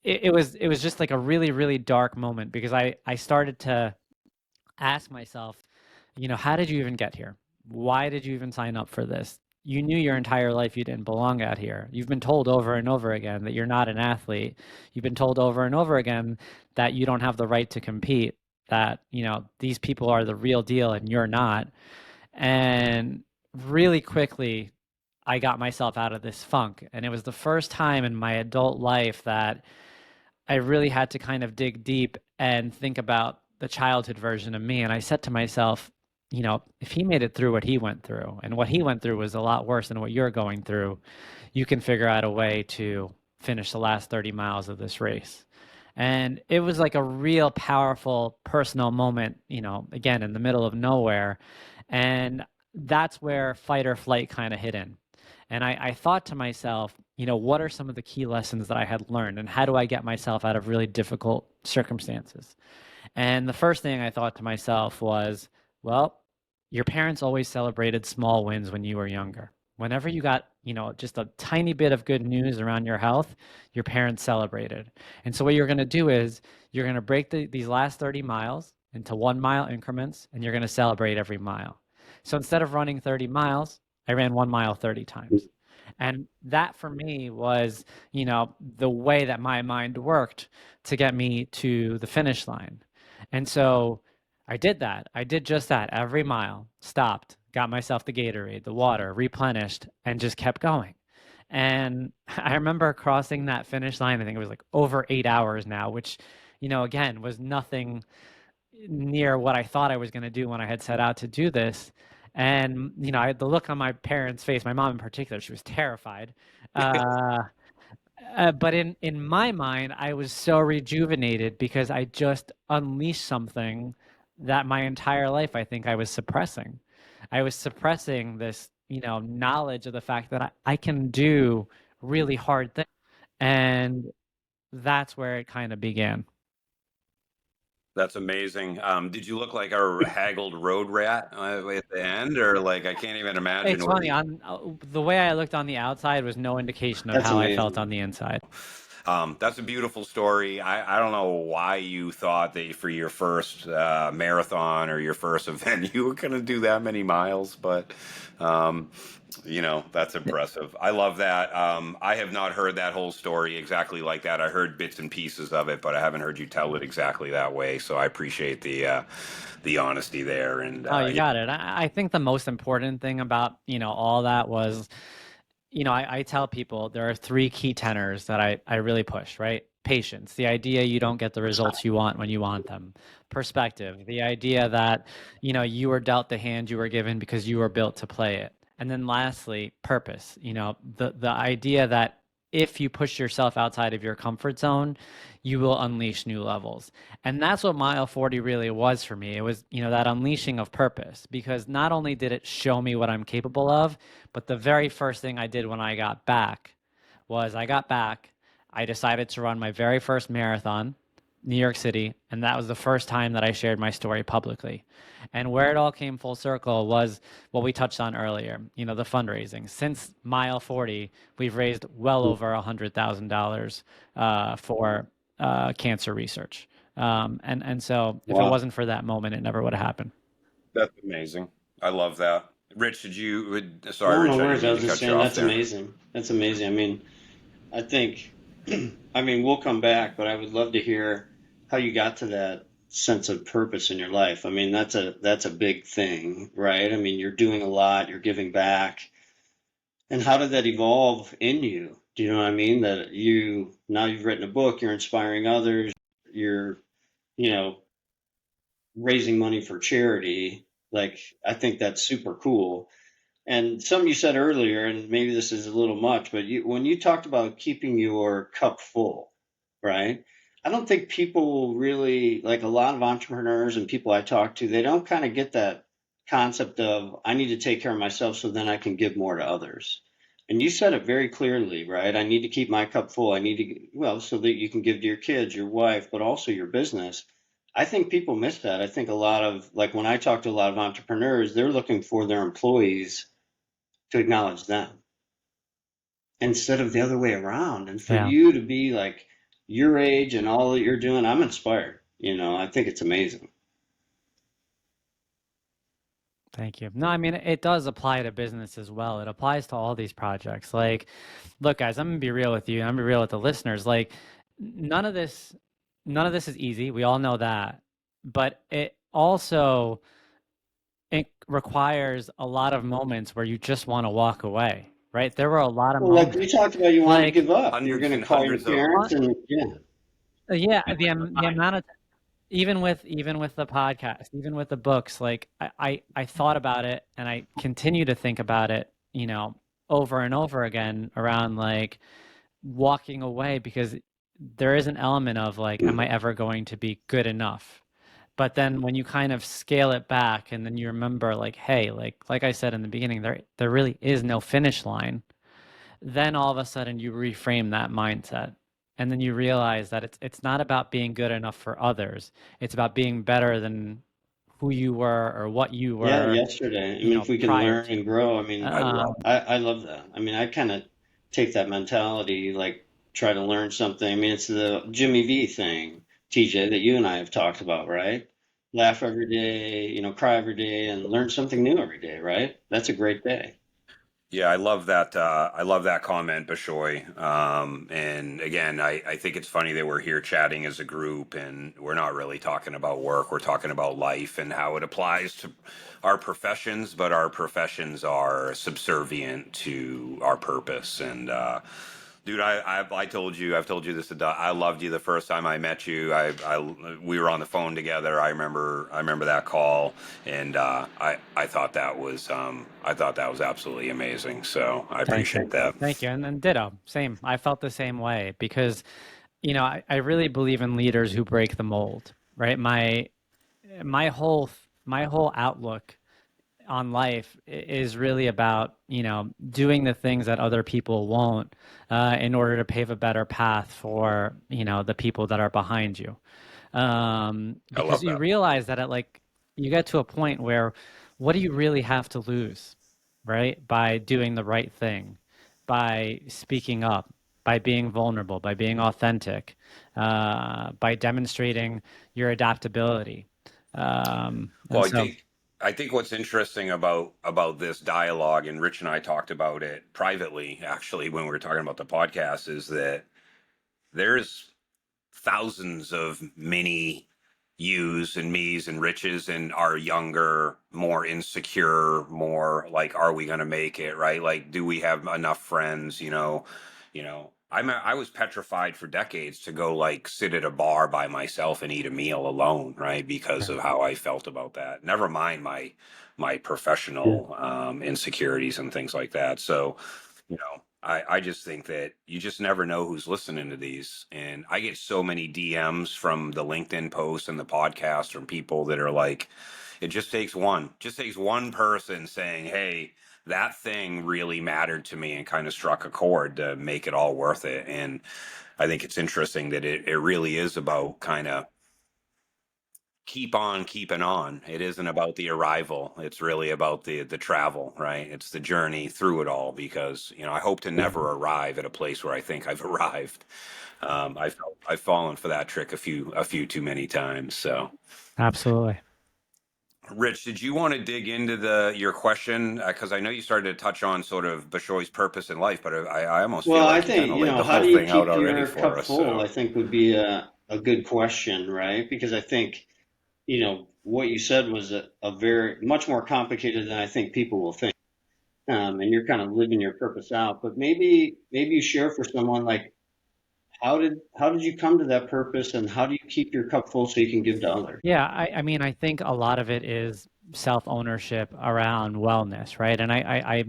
it was just like a really, really dark moment, because I started to ask myself, how did you even get here? Why did you even sign up for this? You knew your entire life you didn't belong out here. You've been told over and over again that you're not an athlete. You've been told over and over again that you don't have the right to compete, that, these people are the real deal and you're not. And really quickly, I got myself out of this funk. And it was the first time in my adult life that I really had to kind of dig deep and think about the childhood version of me. And I said to myself, if he made it through what he went through, and what he went through was a lot worse than what you're going through, you can figure out a way to finish the last 30 miles of this race. And it was like a real powerful personal moment, again, in the middle of nowhere. And that's where fight or flight kind of hit in. And I thought to myself, what are some of the key lessons that I had learned, and how do I get myself out of really difficult circumstances? And the first thing I thought to myself was, well, your parents always celebrated small wins when you were younger. Whenever you got, just a tiny bit of good news around your health, your parents celebrated. And so what you're going to do is you're going to break these last 30 miles into 1 mile increments, and you're going to celebrate every mile. So instead of running 30 miles, I ran 1 mile 30 times. And that for me was, the way that my mind worked to get me to the finish line. And so I did that. I did just that every mile, stopped, got myself the Gatorade, the water, replenished, and just kept going. And I remember crossing that finish line, I think it was like over 8 hours now, which, again, was nothing near what I thought I was going to do when I had set out to do this. And, I had the look on my parents' face, my mom in particular, she was terrified. But in my mind, I was so rejuvenated because I just unleashed something that my entire life I think I was suppressing. I was suppressing this, knowledge of the fact that I can do really hard things. And that's where it kind of began. That's amazing. Did you look like a haggled road rat at the end, or like I can't even imagine It's what funny, on the way I looked on the outside was no indication of That's how I felt amazing. on the inside. That's a beautiful story. I don't know why you thought that for your first marathon or your first event you were going to do that many miles, but um, that's impressive. I love that. I have not heard that whole story exactly like that. I heard bits and pieces of it, but I haven't heard you tell it exactly that way. So I appreciate the honesty there. And Oh, you got it. I think the most important thing about, all that was, I tell people there are three key tenors that I really push, right? Patience, the idea you don't get the results you want when you want them. Perspective, the idea that, you were dealt the hand you were given because you were built to play it. And then lastly, purpose, the idea that if you push yourself outside of your comfort zone, you will unleash new levels. And that's what mile 40 really was for me. It was, that unleashing of purpose, because not only did it show me what I'm capable of, but the very first thing I did when I got back was I decided to run my very first marathon, New York City, and that was the first time that I shared my story publicly. And where it all came full circle was what we touched on earlier, the fundraising. Since mile 40, we've raised well over $100,000 for cancer research. And so if it Wow. wasn't for that moment, it never would have happened. that's amazing. I love that. Rich, sorry, No, Rich, no I didn't worries. I mean was to just cut you saying off that's there. amazing. That's amazing. I mean, I think, I mean, we'll come back, but I would love to hear how you got to that sense of purpose in your life. I mean, that's a big thing, right? I mean, you're doing a lot, you're giving back. And how did that evolve in you? Do you know what I mean? That now you've written a book, you're inspiring others, you're, you know, raising money for charity. Like, I think that's super cool. And something you said earlier, and maybe this is a little much, but when you talked about keeping your cup full, right? I don't think people really, like a lot of entrepreneurs and people I talk to, they don't kind of get that concept of, I need to take care of myself so then I can give more to others. And you said it very clearly, right? I need to keep my cup full. I need to, well, so that you can give to your kids, your wife, but also your business. I think people miss that. I think a lot of, like when I talk to a lot of entrepreneurs, they're looking for their employees to acknowledge them instead of the other way around. And for Yeah. you to be like your age and all that you're doing, I'm inspired. I think it's amazing. Thank you. No, I mean, it does apply to business as well. It applies to all these projects. Like, look, guys, I'm gonna be real with you. I'm gonna be real with the listeners. Like, none of this, none of this is easy. We all know that. But it requires a lot of moments where you just want to walk away, right? There were a lot of Well, like we moments. talked about, you wanted to Like, give up. You're Hundreds going and to call your hundreds of parents, and yeah. yeah, the amount of even with the podcast, even with the books, like I thought about it and I continue to think about it, over and over again around like walking away, because there is an element of like, am I ever going to be good enough? But then when you kind of scale it back and then you remember like, hey, like I said in the beginning, there really is no finish line. then all of a sudden you reframe that mindset. And then you realize that it's not about being good enough for others. It's about being better than who you were or what you Yeah, were, yesterday. I mean, if we can prior learn to. and grow, I mean, I love I love that. I mean, I kind of take that mentality, like try to learn something. I mean, it's the Jimmy V thing, TJ, that you and I have talked about, right? Laugh every day, cry every day, and learn something new every day, right? That's a great day. Yeah, I love that. I love that comment, Bishoy. And again, I think it's funny that we're here chatting as a group, and we're not really talking about work. We're talking about life and how it applies to our professions, but our professions are subservient to our purpose. And dude, I told you, I've told you this. I loved you the first time I met you. We were on the phone together. I remember that call, and I thought that was absolutely amazing. So I Thank you. appreciate that. Thank you. And ditto, same. I felt the same way because, I really believe in leaders who break the mold, right? My whole my whole outlook on life is really about, doing the things that other people won't, in order to pave a better path for, the people that are behind you. I Because love you that. realize that you get to a point where what do you really have to lose, right? By doing the right thing, by speaking up, by being vulnerable, by being authentic, by demonstrating your adaptability. Well, And I so, think I think what's interesting about this dialogue, and Rich and I talked about it privately, actually, when we were talking about the podcast, is that there's thousands of mini yous and me's and riches and our younger, more insecure, more like, are we going to make it? Right? Like, do we have enough friends? I was petrified for decades to go like sit at a bar by myself and eat a meal alone, right? Because of how I felt about that. Never mind my Yeah. professional insecurities and things like that. So, I just think that you just never know who's listening to these. And I get so many DMs from the LinkedIn posts and the podcast from people that are like, it just takes one person saying, hey, that thing really mattered to me and kind of struck a chord to make it all worth it. And I think it's interesting that it really is about kind of keep on keeping on. It isn't about the arrival. It's really about the travel, right? It's the journey through it all because, I hope to never arrive at a place where I think I've arrived. I've fallen for that trick a few too many times. So, absolutely. Rich, did you want to dig into your question? Because I know you started to touch on sort of Bishoy's purpose in life, but I almost feel Well, I like you kind think, of laid the how whole do you thing out keep already your for cup us. full? So, I think would be a good question, right? Because I think, what you said was a very much more complicated than I think people will think. And you're kind of living your purpose out. But maybe you share for someone like how did you come to that purpose, and how do you keep your cup full so you can give to others? Yeah, I mean, I think a lot of it is self-ownership around wellness, right? And I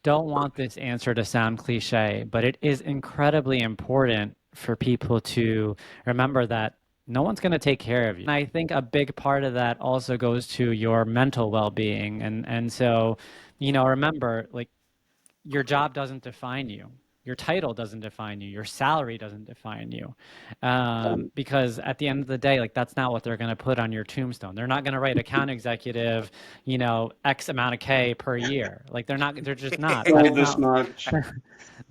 don't want this answer to sound cliche, but it is incredibly important for people to remember that no one's going to take care of you. And I think a big part of that also goes to your mental well-being. And so, remember, like, your job doesn't define you. Your title doesn't define you. Your salary doesn't define you. Because at the end of the day, like, that's not what they're going to put on your tombstone. They're not going to write account executive, X amount of K per year. Like, they're just not. Sold That's this not, much.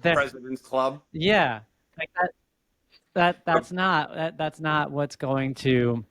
they're, President's Club. yeah. Like that's not what's going to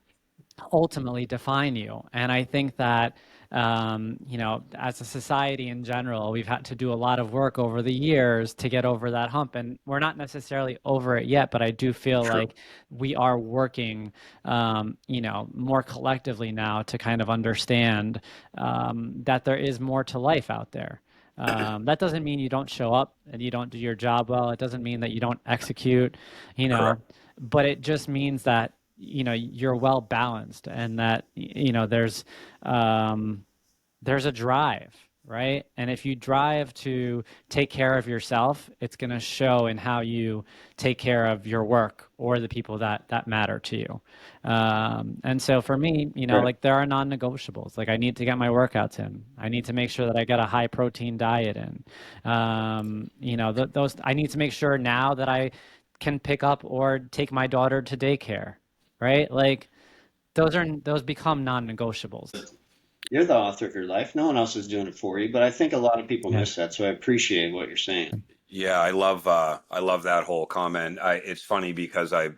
ultimately define you. And I think that, as a society in general, we've had to do a lot of work over the years to get over that hump. And we're not necessarily over it yet, but I do feel True. like we are working, more collectively now to kind of understand, that there is more to life out there. That doesn't mean you don't show up and you don't do your job well. It doesn't mean that you don't execute, Correct. but it just means that you're well balanced and that there's a drive, right? And if you drive to take care of yourself, it's going to show in how you take care of your work or the people that matter to you. And so for me, Right. like there are non-negotiables. Like I need to get my workouts in. I need to make sure that I get a high protein diet in. Those I need to make sure now that I can pick up or take my daughter to daycare, right? Like those become non-negotiables. You're the author of your life. No one else is doing it for you, but I think a lot of people Yeah. miss that. So I appreciate what you're saying. Yeah, I love that whole comment. It's funny because I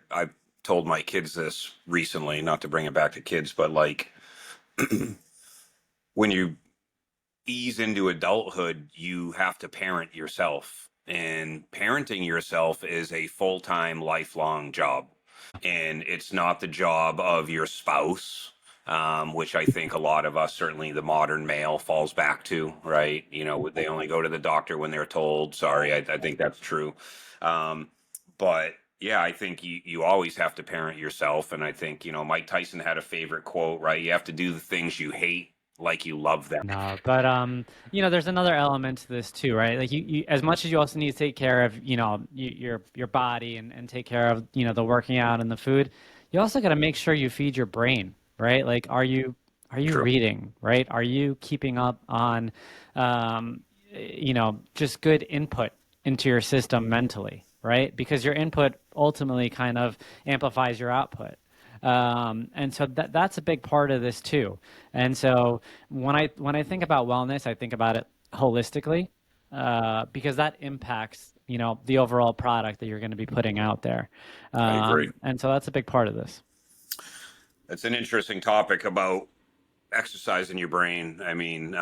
told my kids this recently, not to bring it back to kids, but like when you ease into adulthood, you have to parent yourself. And parenting yourself is a full-time, lifelong job. And it's not the job of your spouse, which I think a lot of us, certainly the modern male, falls back to, right? They only go to the doctor when they're told. Sorry, I think that's true. But yeah, I think you always have to parent yourself. And I think, Mike Tyson had a favorite quote, right? You have to do the things you hate like you love them. No, but there's another element to this too, right? Like you as much as you also need to take care of, your body and take care of, the working out and the food, you also got to make sure you feed your brain, right? Like are you True. reading, right? Are you keeping up on just good input into your system mentally, right? Because your input ultimately kind of amplifies your output. And so that's a big part of this too. And so when I think about wellness, I think about it holistically, because that impacts the overall product that you're going to be putting out there. I agree. And so that's a big part of this. It's an interesting topic about exercising your brain. I mean,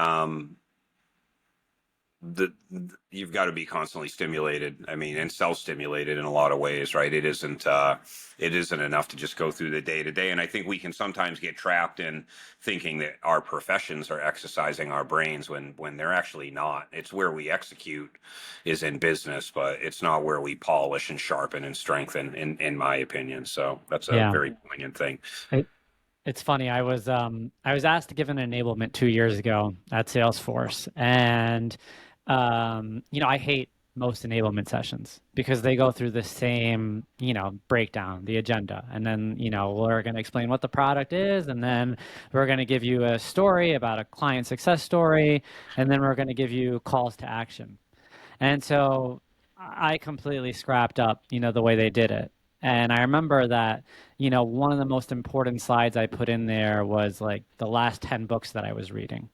you've got to be constantly stimulated. I mean, and self-stimulated in a lot of ways, right? It isn't enough to just go through the day to day. And I think we can sometimes get trapped in thinking that our professions are exercising our brains when they're actually not. It's where we execute is in business, but it's not where we polish and sharpen and strengthen, in my opinion. So that's a Yeah. very poignant thing. It's funny. I was asked to give an enablement 2 years ago at Salesforce, and I hate most enablement sessions because they go through the same breakdown, the agenda, and then we're going to explain what the product is, and then we're going to give you a story about a client success story, and then we're going to give you calls to action. And so I completely scrapped up, the way they did it. And I remember that, one of the most important slides I put in there was like the last 10 books that I was reading.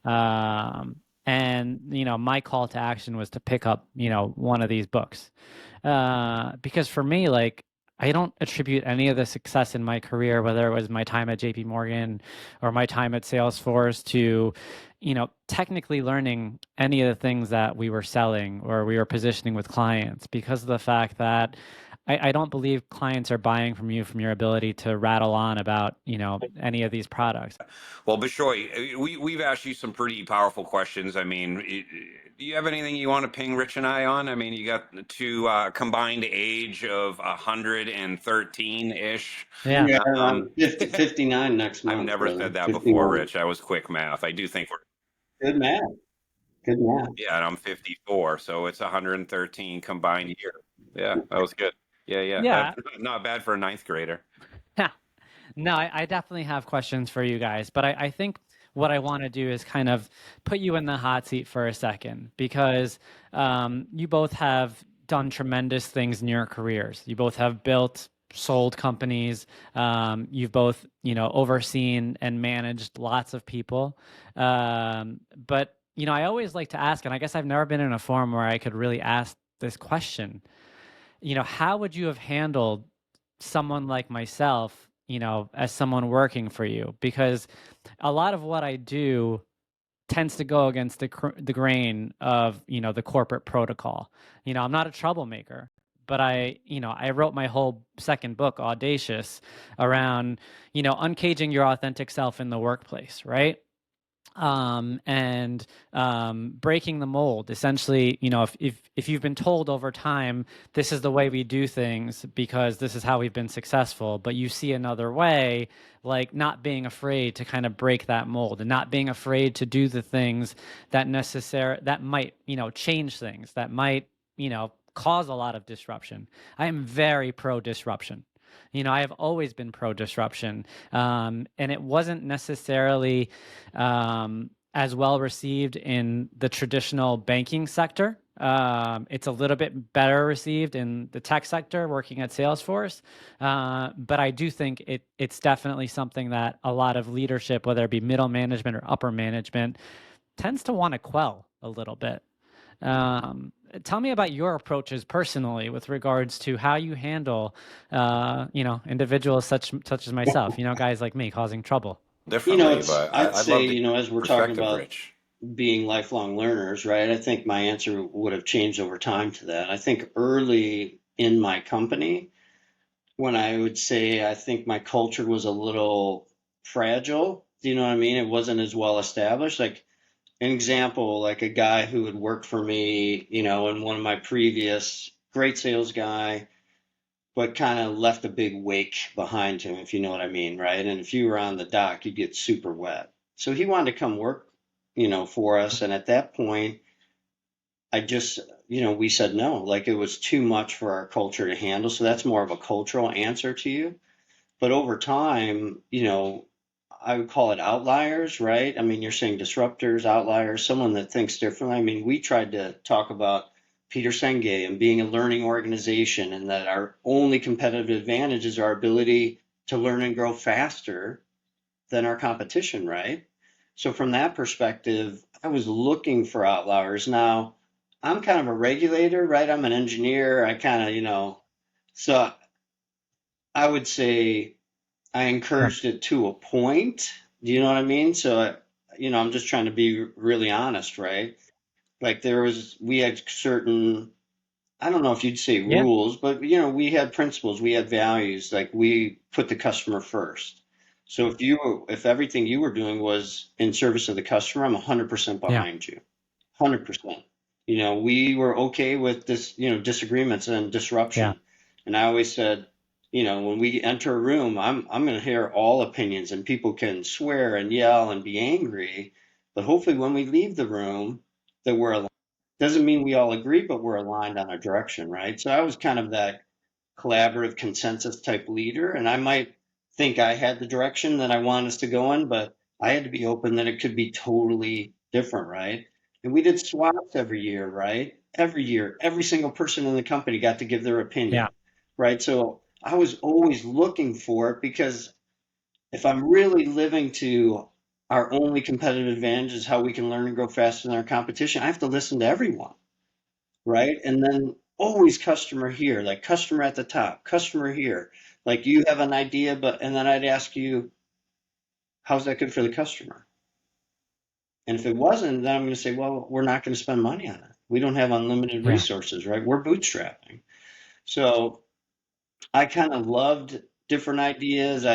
And, my call to action was to pick up, one of these books. Because for me, like, I don't attribute any of the success in my career, whether it was my time at JP Morgan or my time at Salesforce, to technically learning any of the things that we were selling or we were positioning with clients, because of the fact that I don't believe clients are buying from you from your ability to rattle on about, any of these products. Well, Bishoy, we've asked you some pretty powerful questions. I mean, do you have anything you want to ping Rich and I on? I mean, you got the two combined age of 113-ish. Yeah. Yeah, I'm 59 next month. I've never brother. said that 51. before, Rich. I was quick math. I do think we're, Good math. Good math. yeah, and I'm 54, so it's 113 combined year. Yeah, that was good. Yeah. Yeah. Not bad for a ninth grader. No, I definitely have questions for you guys, but I think what I want to do is kind of put you in the hot seat for a second, because you both have done tremendous things in your careers. You both have built, sold companies. You've both, overseen and managed lots of people. But, I always like to ask, and I guess I've never been in a forum where I could really ask this question. How would you have handled someone like myself, as someone working for you? Because a lot of what I do tends to go against the grain of, the corporate protocol. I'm not a troublemaker, but I wrote my whole second book, Audacious, around, uncaging your authentic self in the workplace, right? and breaking the mold. Essentially, if you've been told over time, this is the way we do things because this is how we've been successful, but you see another way, like not being afraid to kind of break that mold and not being afraid to do the things that might, change things, that might, cause a lot of disruption. I am very pro disruption. I have always been pro disruption, and it wasn't necessarily as well received in the traditional banking sector. It's a little bit better received in the tech sector, working at Salesforce. But I do think it's definitely something that a lot of leadership, whether it be middle management or upper management, tends to want to quell a little bit. Tell me about your approaches personally with regards to how you handle, individuals such as myself, guys like me causing trouble. Differently, but I'd I'd love say, the as we're talking perspective, about Rich. being lifelong learners, right? I think my answer would have changed over time to that. I think early in my company, when I would say I think my culture was a little fragile, do you know what I mean? It wasn't as well established. Like an example, like a guy who had worked for me, in one of my previous great sales guy, but kind of left a big wake behind him, if you know what I mean, right? And if you were on the dock, you'd get super wet. So he wanted to come work, for us. And at that point, I just, we said no, like it was too much for our culture to handle. So that's more of a cultural answer to you. But over time, I would call it outliers, right? I mean, you're saying disruptors, outliers, someone that thinks differently. I mean, we tried to talk about Peter Senge and being a learning organization, and that our only competitive advantage is our ability to learn and grow faster than our competition, right? So from that perspective, I was looking for outliers. Now, I'm kind of a regulator, right? I'm an engineer. I kind of, so I would say I encouraged it to a point. Do you know what I mean? So, I'm just trying to be really honest, right? Like we had certain, I don't know if you'd say Yeah. rules, but, we had principles, we had values, like we put the customer first. So if everything you were doing was in service of the customer, I'm 100% Yeah. behind you. 100%. We were okay with this, disagreements and Yeah. disruption. And I always said, when we enter a room, I'm going to hear all opinions, and people can swear and yell and be angry, but hopefully when we leave the room, that we're aligned. Doesn't mean we all agree, but we're aligned on our direction, right? So I was kind of that collaborative consensus type leader, and I might think I had the direction that I want us to go in, but I had to be open that it could be totally different, right? And we did swaps every year, right? Every year, every single person in the company got to give their Yeah. opinion, right? So I was always looking for it, because if I'm really living to our only competitive advantage is how we can learn and grow faster than our competition, I have to listen to everyone, right? And then always customer here, like customer at the top, customer here. Like you have an idea, and then I'd ask you, how's that good for the customer? And if it wasn't, then I'm going to say, well, we're not going to spend money on it. We don't have unlimited Yeah. resources, right? We're bootstrapping. So I kind of loved different ideas.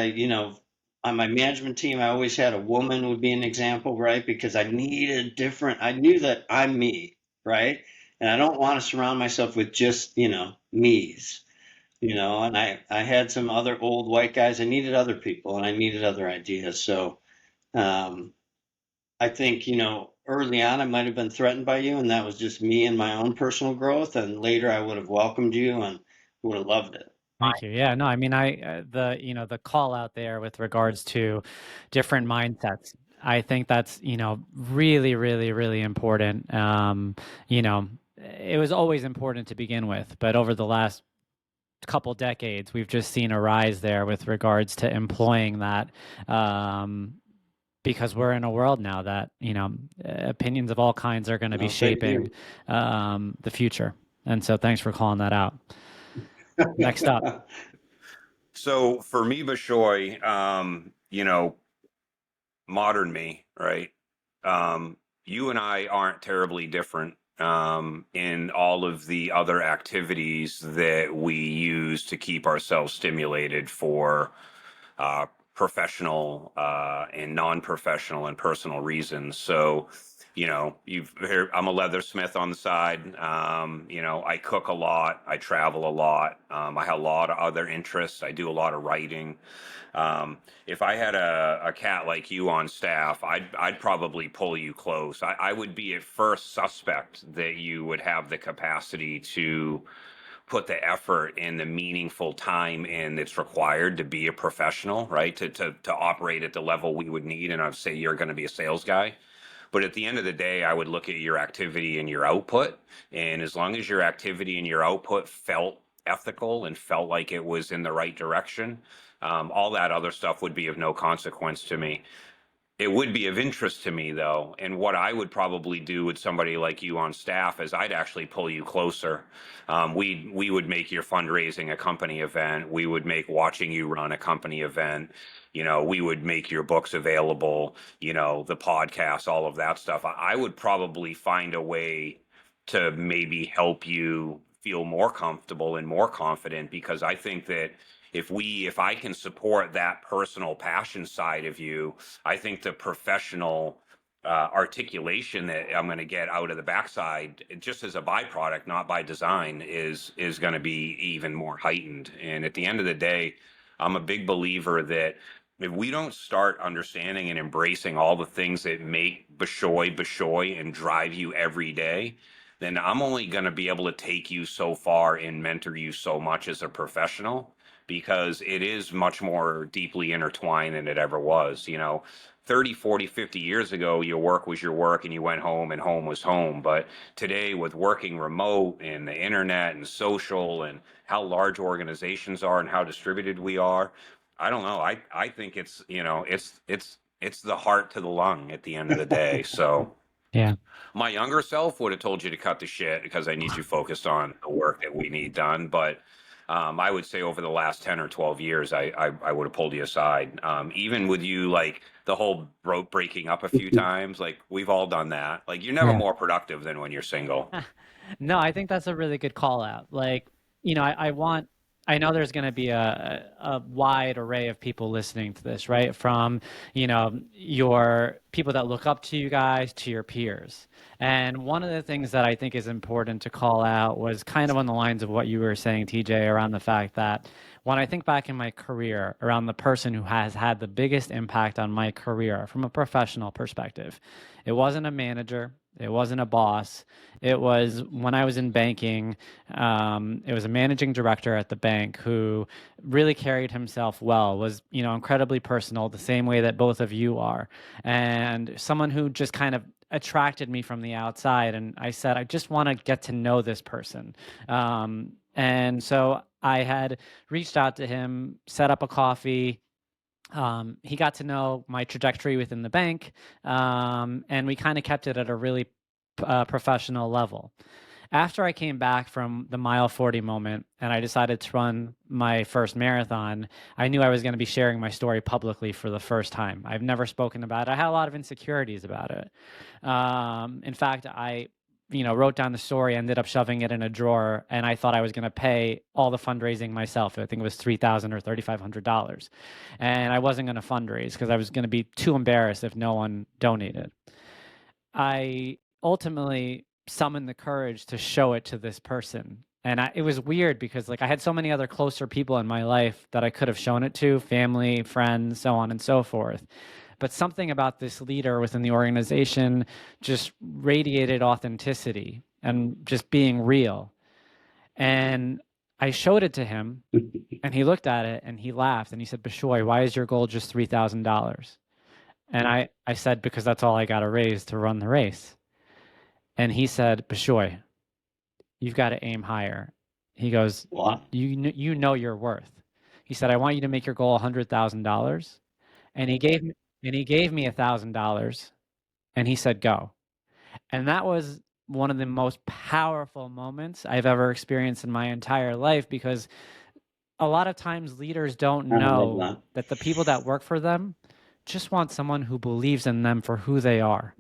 On my management team, I always had a woman would be an example, right? Because I needed different, I knew that I'm me, right? And I don't want to surround myself with just, me's, and I had some other old white guys. I needed other people, and I needed other ideas. So um, I think, early on, I might have been threatened by you, and that was just me and my own personal growth. And later I would have welcomed you and would have loved it. Thank you. Yeah, no, I mean, the call out there with regards to different mindsets. I think that's, really, really, really important. It was always important to begin with, but over the last couple decades, we've just seen a rise there with regards to employing that, because we're in a world now that, opinions of all kinds are going to be No, thank shaping you. the future. And so thanks for calling that out. Next up. So for me, Bishoy, modern me, right? You and I aren't terribly different in all of the other activities that we use to keep ourselves stimulated for professional and non-professional and personal reasons. So, you know, I'm a leathersmith on the side. You know, I cook a lot. I travel a lot. I have a lot of other interests. I do a lot of writing. If I had a cat like you on staff, I'd probably pull you close. I would be at first suspect that you would have the capacity to put the effort and the meaningful time in that's required to be a professional, right? To operate at the level we would need. And I'd say you're going to be a sales guy. But at the end of the day, I would look at your activity and your output. And as long as your activity and your output felt ethical and felt like it was in the right direction, all that other stuff would be of no consequence to me. It would be of interest to me, though, and what I would probably do with somebody like you on staff is I'd actually pull you closer. We would make your fundraising a company event. We would make watching you run a company event. You know, we would make your books available. You know, the podcast, all of that stuff. I would probably find a way to maybe help you feel more comfortable and more confident, because I think that if I can support that personal passion side of you, I think the professional articulation that I'm going to get out of the backside, just as a byproduct, not by design, is going to be even more heightened. And at the end of the day, I'm a big believer that if we don't start understanding and embracing all the things that make Bishoy and drive you every day, then I'm only going to be able to take you so far and mentor you so much as a professional, because it is much more deeply intertwined than it ever was. You know, 30, 40, 50 years ago, your work was your work and you went home and home was home. But today, with working remote and the internet and social and how large organizations are and how distributed we are, I don't know. I think it's, you know, it's the heart to the lung at the end of the day. So Yeah. my younger self would have told you to cut the shit because I need you focused on the work that we need done. But I would say over the last 10 or 12 years, I would have pulled you aside. Even with you, like the whole breaking up a few times, like we've all done that. Like you're never Yeah. more productive than when you're single. No, I think that's a really good call out. Like, you know, I know there's going to be a wide array of people listening to this, right? From, you know, your people that look up to you guys to your peers. And one of the things that I think is important to call out was kind of on the lines of what you were saying, TJ, around the fact that when I think back in my career around the person who has had the biggest impact on my career from a professional perspective, it wasn't a manager. It wasn't a boss. It was when I was in banking. It was a managing director at the bank who really carried himself well, was, you know, incredibly personal, the same way that both of you are, and someone who just kind of attracted me from the outside. And I said, I just want to get to know this person. And so I had reached out to him, set up a coffee. He got to know my trajectory within the bank, and we kind of kept it at a really professional level. After I came back from the mile 40 moment and I decided to run my first marathon, I knew I was going to be sharing my story publicly for the first time. I've never spoken about it. I had a lot of insecurities about it. In fact, I wrote down the story, ended up shoving it in a drawer, and I thought I was going to pay all the fundraising myself. I think it was $3,000 or $3,500. And I wasn't going to fundraise because I was going to be too embarrassed if no one donated. I ultimately summoned the courage to show it to this person. And it was weird because like I had so many other closer people in my life that I could have shown it to, family, friends, so on and so forth. But something about this leader within the organization just radiated authenticity and just being real. And I showed it to him and he looked at it and he laughed and he said, Bishoy, why is your goal just $3,000? And I said, because that's all I got to raise to run the race. And he said, Bishoy, you've got to aim higher. He goes, What? you know your worth. He said, I want you to make your goal $100,000. And he gave me $1,000 and he said, go. And that was one of the most powerful moments I've ever experienced in my entire life, because a lot of times leaders don't know that the people that work for them just want someone who believes in them for who they are.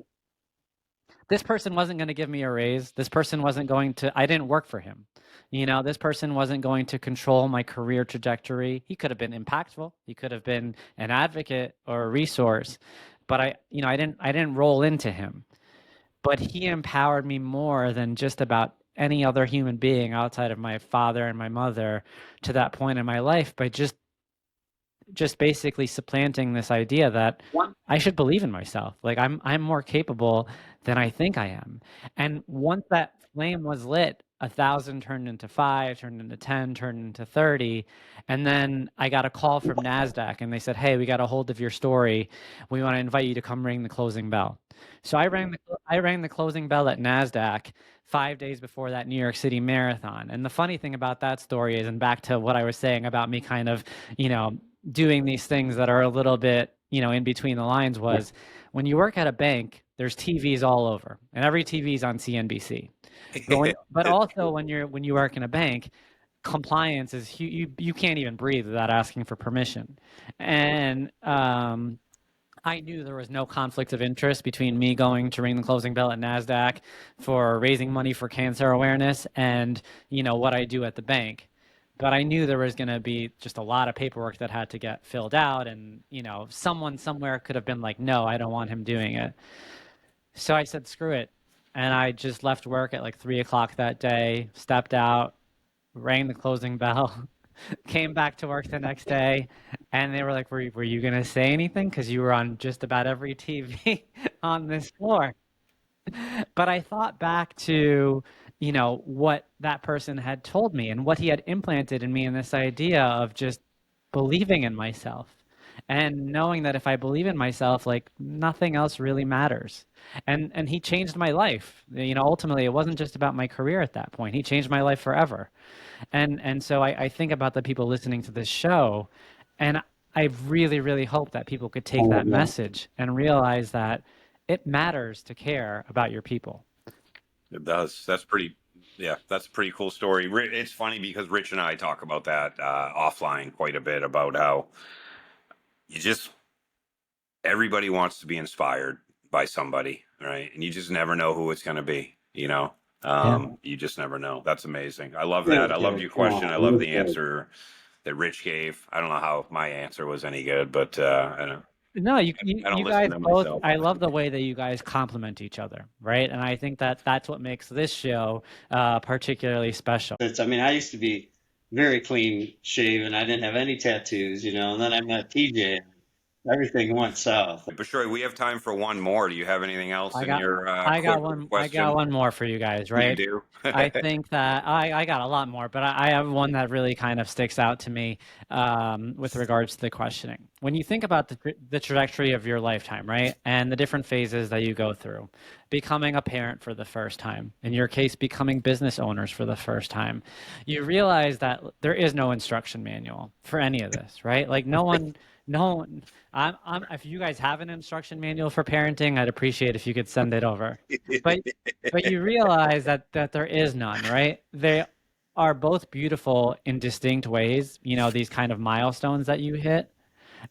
this person wasn't going to give me a raise. This person wasn't going to, I didn't work for him. This person wasn't going to control my career trajectory. He could have been impactful. He could have been an advocate or a resource, but I didn't roll into him. But he empowered me more than just about any other human being outside of my father and my mother to that point in my life by just basically supplanting this idea that I should believe in myself. Like I'm more capable than I think I am. And once that flame was lit, 1,000 turned into 5, turned into 10, turned into 30. And then I got a call from NASDAQ and they said, hey, we got a hold of your story. We want to invite you to come ring the closing bell. So I rang the closing bell at NASDAQ 5 days before that New York City marathon. And the funny thing about that story is, and back to what I was saying about me kind of, doing these things that are a little bit, in between the lines, was when you work at a bank, there's TVs all over, and every TV is on CNBC. But also when you work in a bank, compliance is you can't even breathe without asking for permission. And I knew there was no conflict of interest between me going to ring the closing bell at NASDAQ for raising money for cancer awareness and, what I do at the bank. But I knew there was going to be just a lot of paperwork that had to get filled out. And, someone somewhere could have been like, no, I don't want him doing it. So I said, screw it. And I just left work at like 3 o'clock that day, stepped out, rang the closing bell, came back to work the next day, and they were like, were you going to say anything? Because you were on just about every TV on this floor. But I thought back to, what that person had told me and what he had implanted in me, in this idea of just believing in myself and knowing that if I believe in myself, like nothing else really matters. And he changed my life. Ultimately, it wasn't just about my career at that point. He changed my life forever. And so I think about the people listening to this show, and I really, really hope that people could take that message and realize that it matters to care about your people. It does. That's a pretty cool story. It's funny because Rich and I talk about that offline quite a bit, about how everybody wants to be inspired by somebody, right? And you just never know who it's going to be, You just never know. That's amazing. I love that. I loved your question. I love the answer that Rich gave. I don't know how my answer was any good, but I don't. No, you don't guys listen to both, myself. I love the way that you guys complement each other, right? And I think that that's what makes this show particularly special. I used to be very clean shaven. I didn't have any tattoos, and then I met TJ. Everything went south. Bishoy, we have time for one more. Do you have anything else I in got, your I got quick one. question? I got one more for you guys, right? You do? I think that I got a lot more, but I have one that really kind of sticks out to me with regards to the questioning. When you think about the trajectory of your lifetime, right, and the different phases that you go through, becoming a parent for the first time, in your case, becoming business owners for the first time, you realize that there is no instruction manual for any of this, right? Like no one. If you guys have an instruction manual for parenting, I'd appreciate if you could send it over. But you realize that there is none, right? They are both beautiful in distinct ways, these kind of milestones that you hit.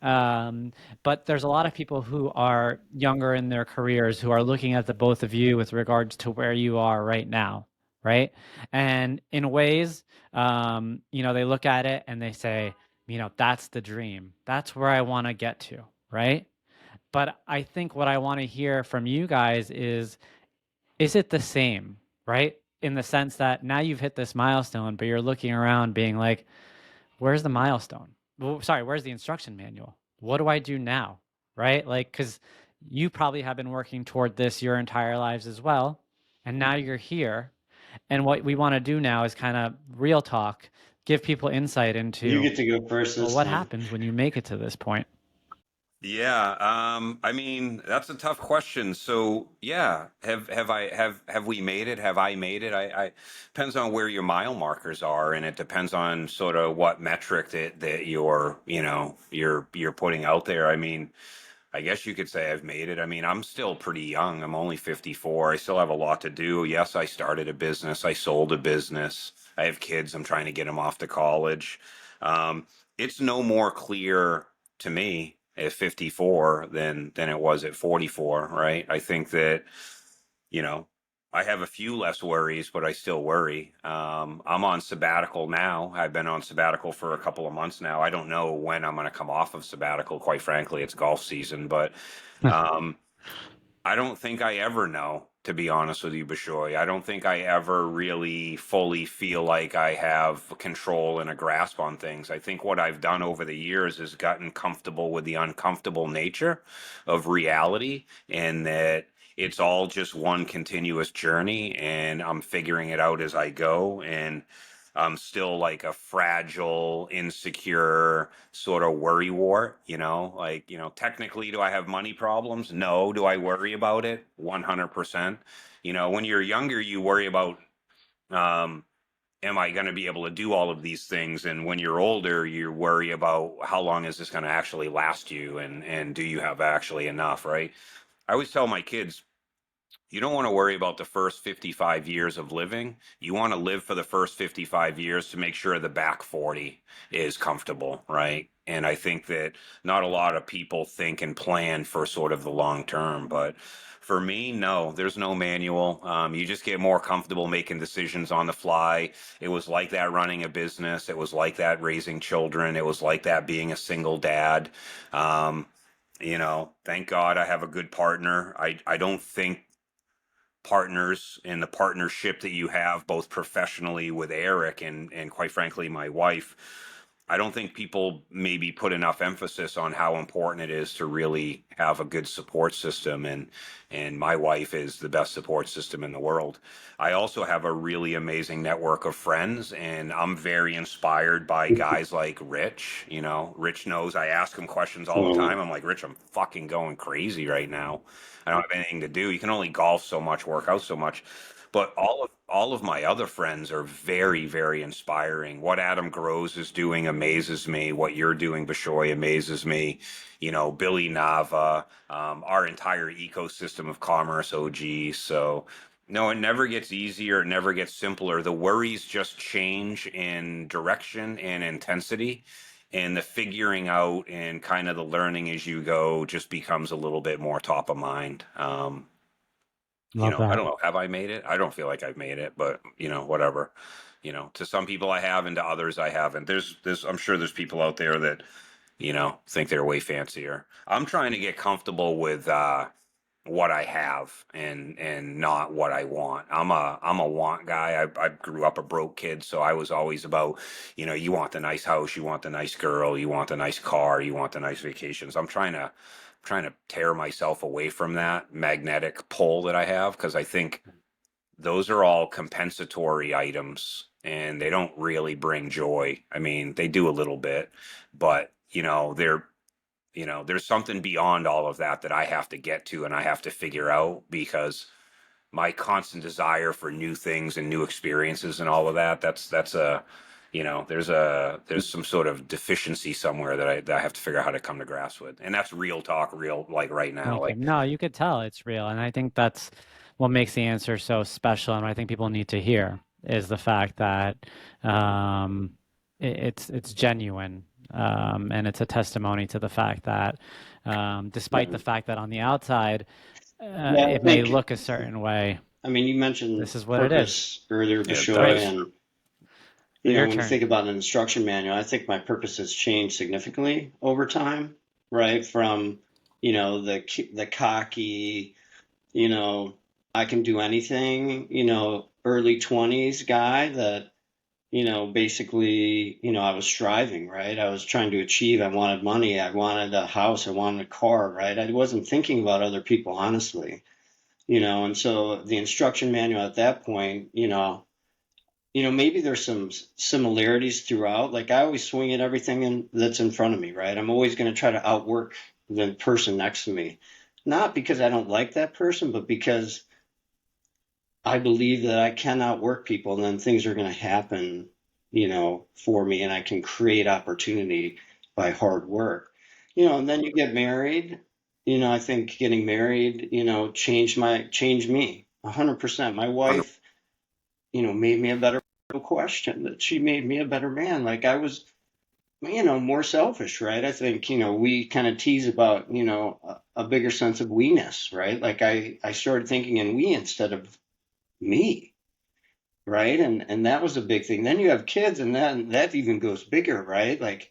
But there's a lot of people who are younger in their careers who are looking at the both of you with regards to where you are right now, right? And in ways, they look at it and they say, that's the dream. That's where I want to get to, right? But I think what I want to hear from you guys is it the same, right? In the sense that now you've hit this milestone, but you're looking around being like, where's the milestone? Well, sorry, where's the instruction manual? What do I do now, right? Like, because you probably have been working toward this your entire lives as well. And now you're here. And what we want to do now is kind of real talk, give people insight into You get to go first this what time. happens when you make it to this point. Yeah, that's a tough question. So yeah, have we made it? Have I made it? I depends on where your mile markers are, and it depends on sort of what metric that you're putting out there. I guess you could say I've made it. I'm still pretty young. I'm only 54. I still have a lot to do. Yes, I started a business. I sold a business. I have kids. I'm trying to get them off to college. It's no more clear to me at 54 than it was at 44, right? I think that you know, I have a few less worries, but I still worry. I'm on sabbatical now. I've been on sabbatical for a couple of months now. I don't know when I'm going to come off of sabbatical. Quite frankly, it's golf season, but um, I don't think I ever know, to be honest with you, Bishoy. I don't think I ever really fully feel like I have control and a grasp on things. I think what I've done over the years is gotten comfortable with the uncomfortable nature of reality, and that it's all just one continuous journey, and I'm figuring it out as I go. And I'm still like a fragile, insecure sort of worry wart, like, technically, do I have money problems? No. Do I worry about it? 100%. When you're younger, you worry about, um, am I going to be able to do all of these things? And when you're older, you worry about how long is this going to actually last you? And do you have actually enough, right? I always tell my kids, you don't want to worry about the first 55 years of living. You want to live for the first 55 years to make sure the back 40 is comfortable, right? And I think that not a lot of people think and plan for sort of the long term. But for me, no, there's no manual. You just get more comfortable making decisions on the fly. It was like that running a business. It was like that raising children. It was like that being a single dad. Thank God I have a good partner. I don't think partners and the partnership that you have both professionally with Eric and quite frankly my wife, I don't think people maybe put enough emphasis on how important it is to really have a good support system, and my wife is the best support system in the world. I also have a really amazing network of friends, and I'm very inspired by guys like Rich. Rich knows I ask him questions all the time. I'm like, Rich, I'm fucking going crazy right now. I don't have anything to do. You can only golf so much, work out so much. But all of my other friends are very, very inspiring. What Adam Groves is doing amazes me. What you're doing, Bishoy, amazes me. Billy Nava, our entire ecosystem of commerce OG. So no, it never gets easier. It never gets simpler. The worries just change in direction and intensity. And the figuring out and kind of the learning as you go just becomes a little bit more top of mind. Love I that. don't know. Have I made it? I don't feel like I've made it, but whatever. To some people I have, and to others I haven't. I'm sure there's people out there that, think they're way fancier. I'm trying to get comfortable with what I have and not what I want. I'm a want guy. I grew up a broke kid, so I was always about, you want the nice house, you want the nice girl, you want the nice car, you want the nice vacations. I'm trying to tear myself away from that magnetic pull that I have, because I think those are all compensatory items and they don't really bring joy. I mean, they do a little bit, but there's something beyond all of that that I have to get to and I have to figure out, because my constant desire for new things and new experiences and all of that's a there's some sort of deficiency somewhere that I have to figure out how to come to grasp with. And that's real talk, real, like right now. Thank you. Like, No, you could tell it's real. And I think that's what makes the answer so special. And what I think people need to hear is the fact that it's genuine. And it's a testimony to the fact that despite the fact that on the outside, it may look a certain way, I mean, you mentioned this is what it is. purpose earlier, Yeah, Bishoy, that is and true. Your when you turn. think about an instruction manual, I think my purpose has changed significantly over time, right? From, the cocky, I can do anything, early 20s guy that, basically, I was striving, right? I was trying to achieve. I wanted money. I wanted a house. I wanted a car, right? I wasn't thinking about other people, honestly, and so the instruction manual at that point, maybe there's some similarities throughout. Like I always swing at everything that's in front of me, right? I'm always going to try to outwork the person next to me, not because I don't like that person, but because I believe that I can outwork people, and then things are going to happen, for me, and I can create opportunity by hard work, and then you get married. I think getting married, changed me 100%. My wife, made me a better question, that she made me a better man. Like I was, more selfish, right? I think, we kind of tease about, a bigger sense of we-ness, right? Like I started thinking in we instead of me, right? And that was a big thing. Then you have kids, and then that even goes bigger, right? Like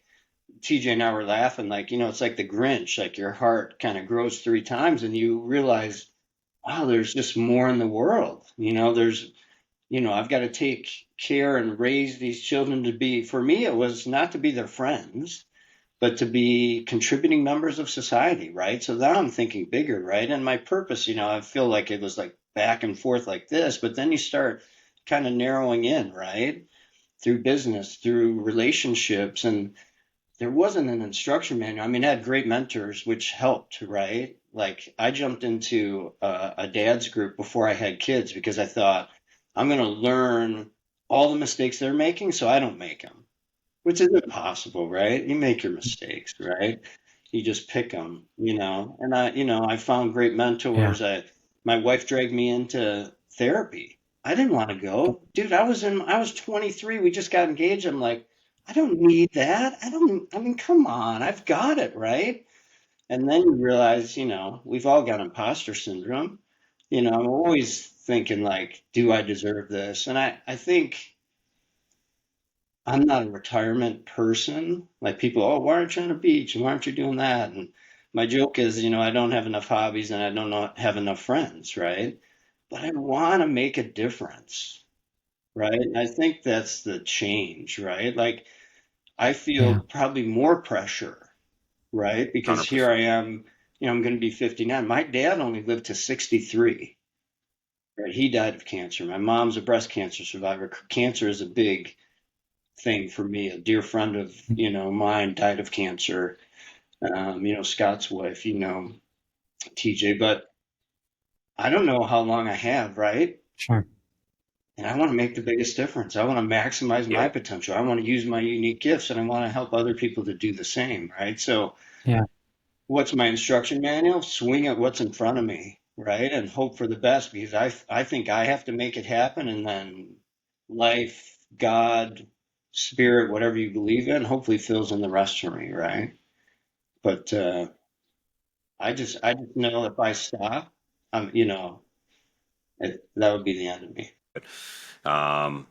TJ and I were laughing, like, it's like the Grinch, like your heart kind of grows 3 times and you realize, wow, there's just more in the world. I've got to take care and raise these children to be, for me, it was not to be their friends, but to be contributing members of society, right? So now I'm thinking bigger, right? And my purpose, I feel like it was like back and forth like this, but then you start kind of narrowing in, right? Through business, through relationships. And there wasn't an instruction manual. I mean, I had great mentors, which helped, right? Like I jumped into a dad's group before I had kids because I thought I'm going to learn all the mistakes they're making so I don't make them, which is impossible, right? You make your mistakes, right? You just pick them, And I found great Yeah. mentors. My wife dragged me into therapy. I didn't want to go, dude. I was 23. We just got engaged. I'm like, I don't need that. I mean, come on, I've got it, right? And then you realize, we've all got imposter syndrome. I'm always thinking like, do I deserve this? And I think I'm not a retirement person. Like people, oh, why aren't you on a beach? And why aren't you doing that? And my joke is, I don't have enough hobbies and I don't have enough friends, right? But I want to make a difference, right? And I think that's the change, right? Like I feel Yeah. probably more pressure, right? Because here 100%. I am, I'm going to be 59. My dad only lived to 63. Right? He died of cancer. My mom's a breast cancer survivor. Cancer is a big thing for me. A dear friend of, mine died of cancer. Scott's wife, TJ, but I don't know how long I have, right? Sure. And I want to make the biggest difference. I want to maximize my Yeah. potential. I want to use my unique gifts and I want to help other people to do the same, right? So Yeah. what's my instruction manual? Swing at what's in front of me, right? And hope for the best because I think I have to make it happen. And then life, God, spirit, whatever you believe in, hopefully fills in the rest for me, right? But I just know if I stop, that would be the end of me. Um,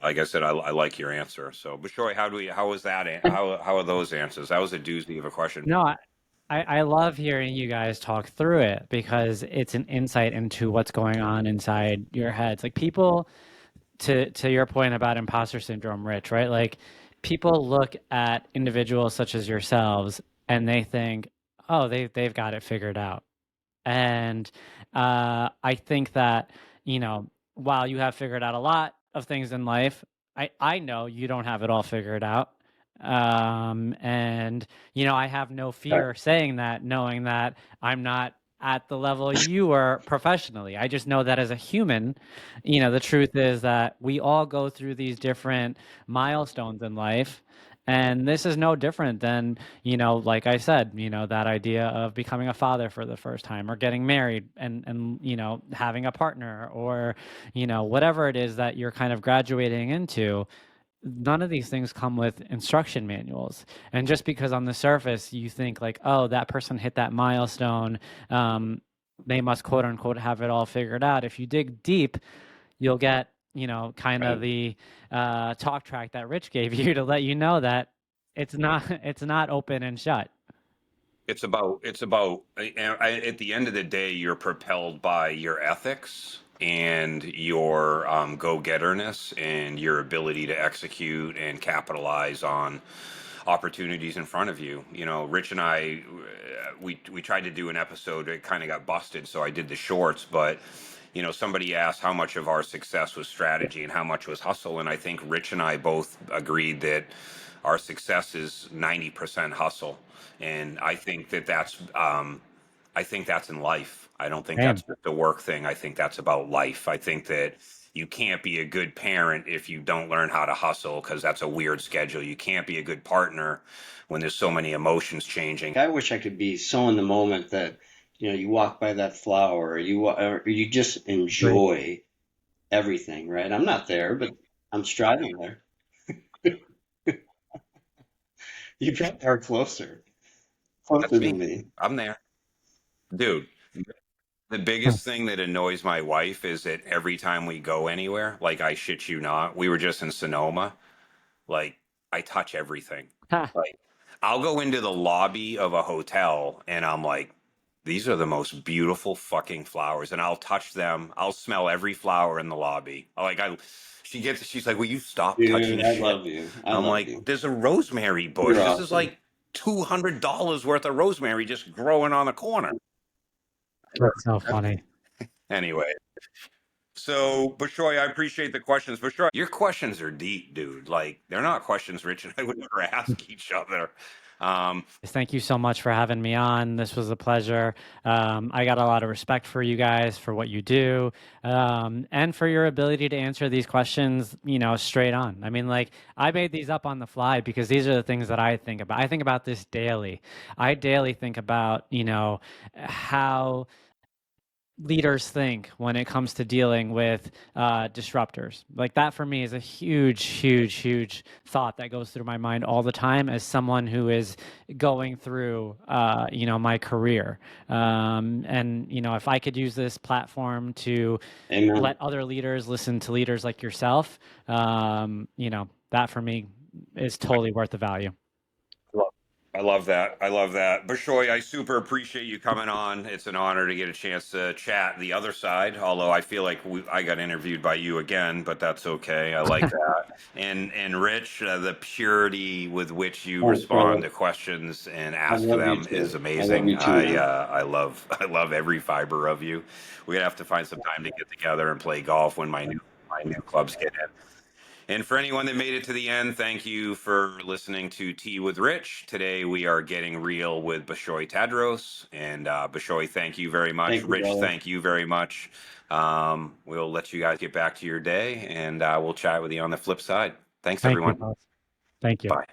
like I said, I like your answer. So, Bishoy, how was that? How are those answers? That was a doozy of a question. No, I love hearing you guys talk through it because it's an insight into what's going on inside your heads. Like people, to your point about imposter syndrome, Rich, right? Like people look at individuals such as yourselves and they think, oh, they've got it figured out. And I think that, while you have figured out a lot of things in life, I know you don't have it all figured out. And, I have no Right. fear saying that, knowing that I'm not at the level you were professionally. I just know that as a human, the truth is that we all go through these different milestones in life. And this is no different than, like I said, that idea of becoming a father for the first time or getting married and having a partner or, whatever it is that you're kind of graduating into. None of these things come with instruction manuals. And just because on the surface you think like, oh, that person hit that milestone, they must quote unquote have it all figured out. If you dig deep, you'll get, kind of Right. the talk track that Rich gave you to let you know that it's not open and shut. It's about at the end of the day, you're propelled by your ethics and your go-getterness and your ability to execute and capitalize on opportunities in front of you. Rich and I, we tried to do an episode. It kind of got busted, so I did the shorts. But somebody asked how much of our success was strategy and how much was hustle, and I think Rich and I both agreed that our success is 90% hustle, and I think that's in life. I don't think that's Same. just a work thing. I think that's about life. I think that you can't be a good parent if you don't learn how to hustle because that's a weird schedule. You can't be a good partner when there's so many emotions changing. I wish I could be so in the moment that, you walk by that flower or you just Great. enjoy everything, right? I'm not there, but I'm striving there. You probably are closer That's than me. me. I'm there. Dude, the biggest thing that annoys my wife is that every time we go anywhere, like I shit you not, we were just in Sonoma, like I touch everything. Ha. Like I'll go into the lobby of a hotel and I'm like, these are the most beautiful fucking flowers, and I'll touch them. I'll smell every flower in the lobby. She's like, will you stop Dude, touching I shit? love you. I I'm love like, you. there's a rosemary bush. You're This is awesome. like $200 worth of rosemary just growing on the corner. That's so funny. Anyway, so Bishoy, I appreciate the questions. Bishoy, your questions are deep, dude. Like they're not questions Rich and I would ever ask each other. Thank you so much for having me on. This was a pleasure. I got a lot of respect for you guys for what you do, and for your ability to answer these questions, straight on. I mean, like, I made these up on the fly because these are the things that I think about. I think about this daily. I daily think about, how leaders think when it comes to dealing with disruptors. Like that for me is a huge, huge, huge thought that goes through my mind all the time as someone who is going through, my career. And if I could use this platform to Amen. let other leaders listen to leaders like yourself, that for me is totally worth the value. I love that. I love that. Bishoy, I super appreciate you coming on. It's an honor to get a chance to chat the other side, although I feel like I got interviewed by you again, but that's okay. I like that. And Rich, the purity with which you Thanks, respond brother. to questions and I ask love you them is too. I love amazing. you too, man. I love I love every fiber of you. We're gonna have to find some time to get together and play golf when my new clubs get in. And for anyone that made it to the end, thank you for listening to Tea with Rich. Today we are getting real with Bishoy Tadros. And Bishoy, thank you very much. Thank you, Rich, brother. thank you very much. We'll let you guys get back to your day, and we'll chat with you on the flip side. Thanks, Thank you everyone. both. Thank you. Bye.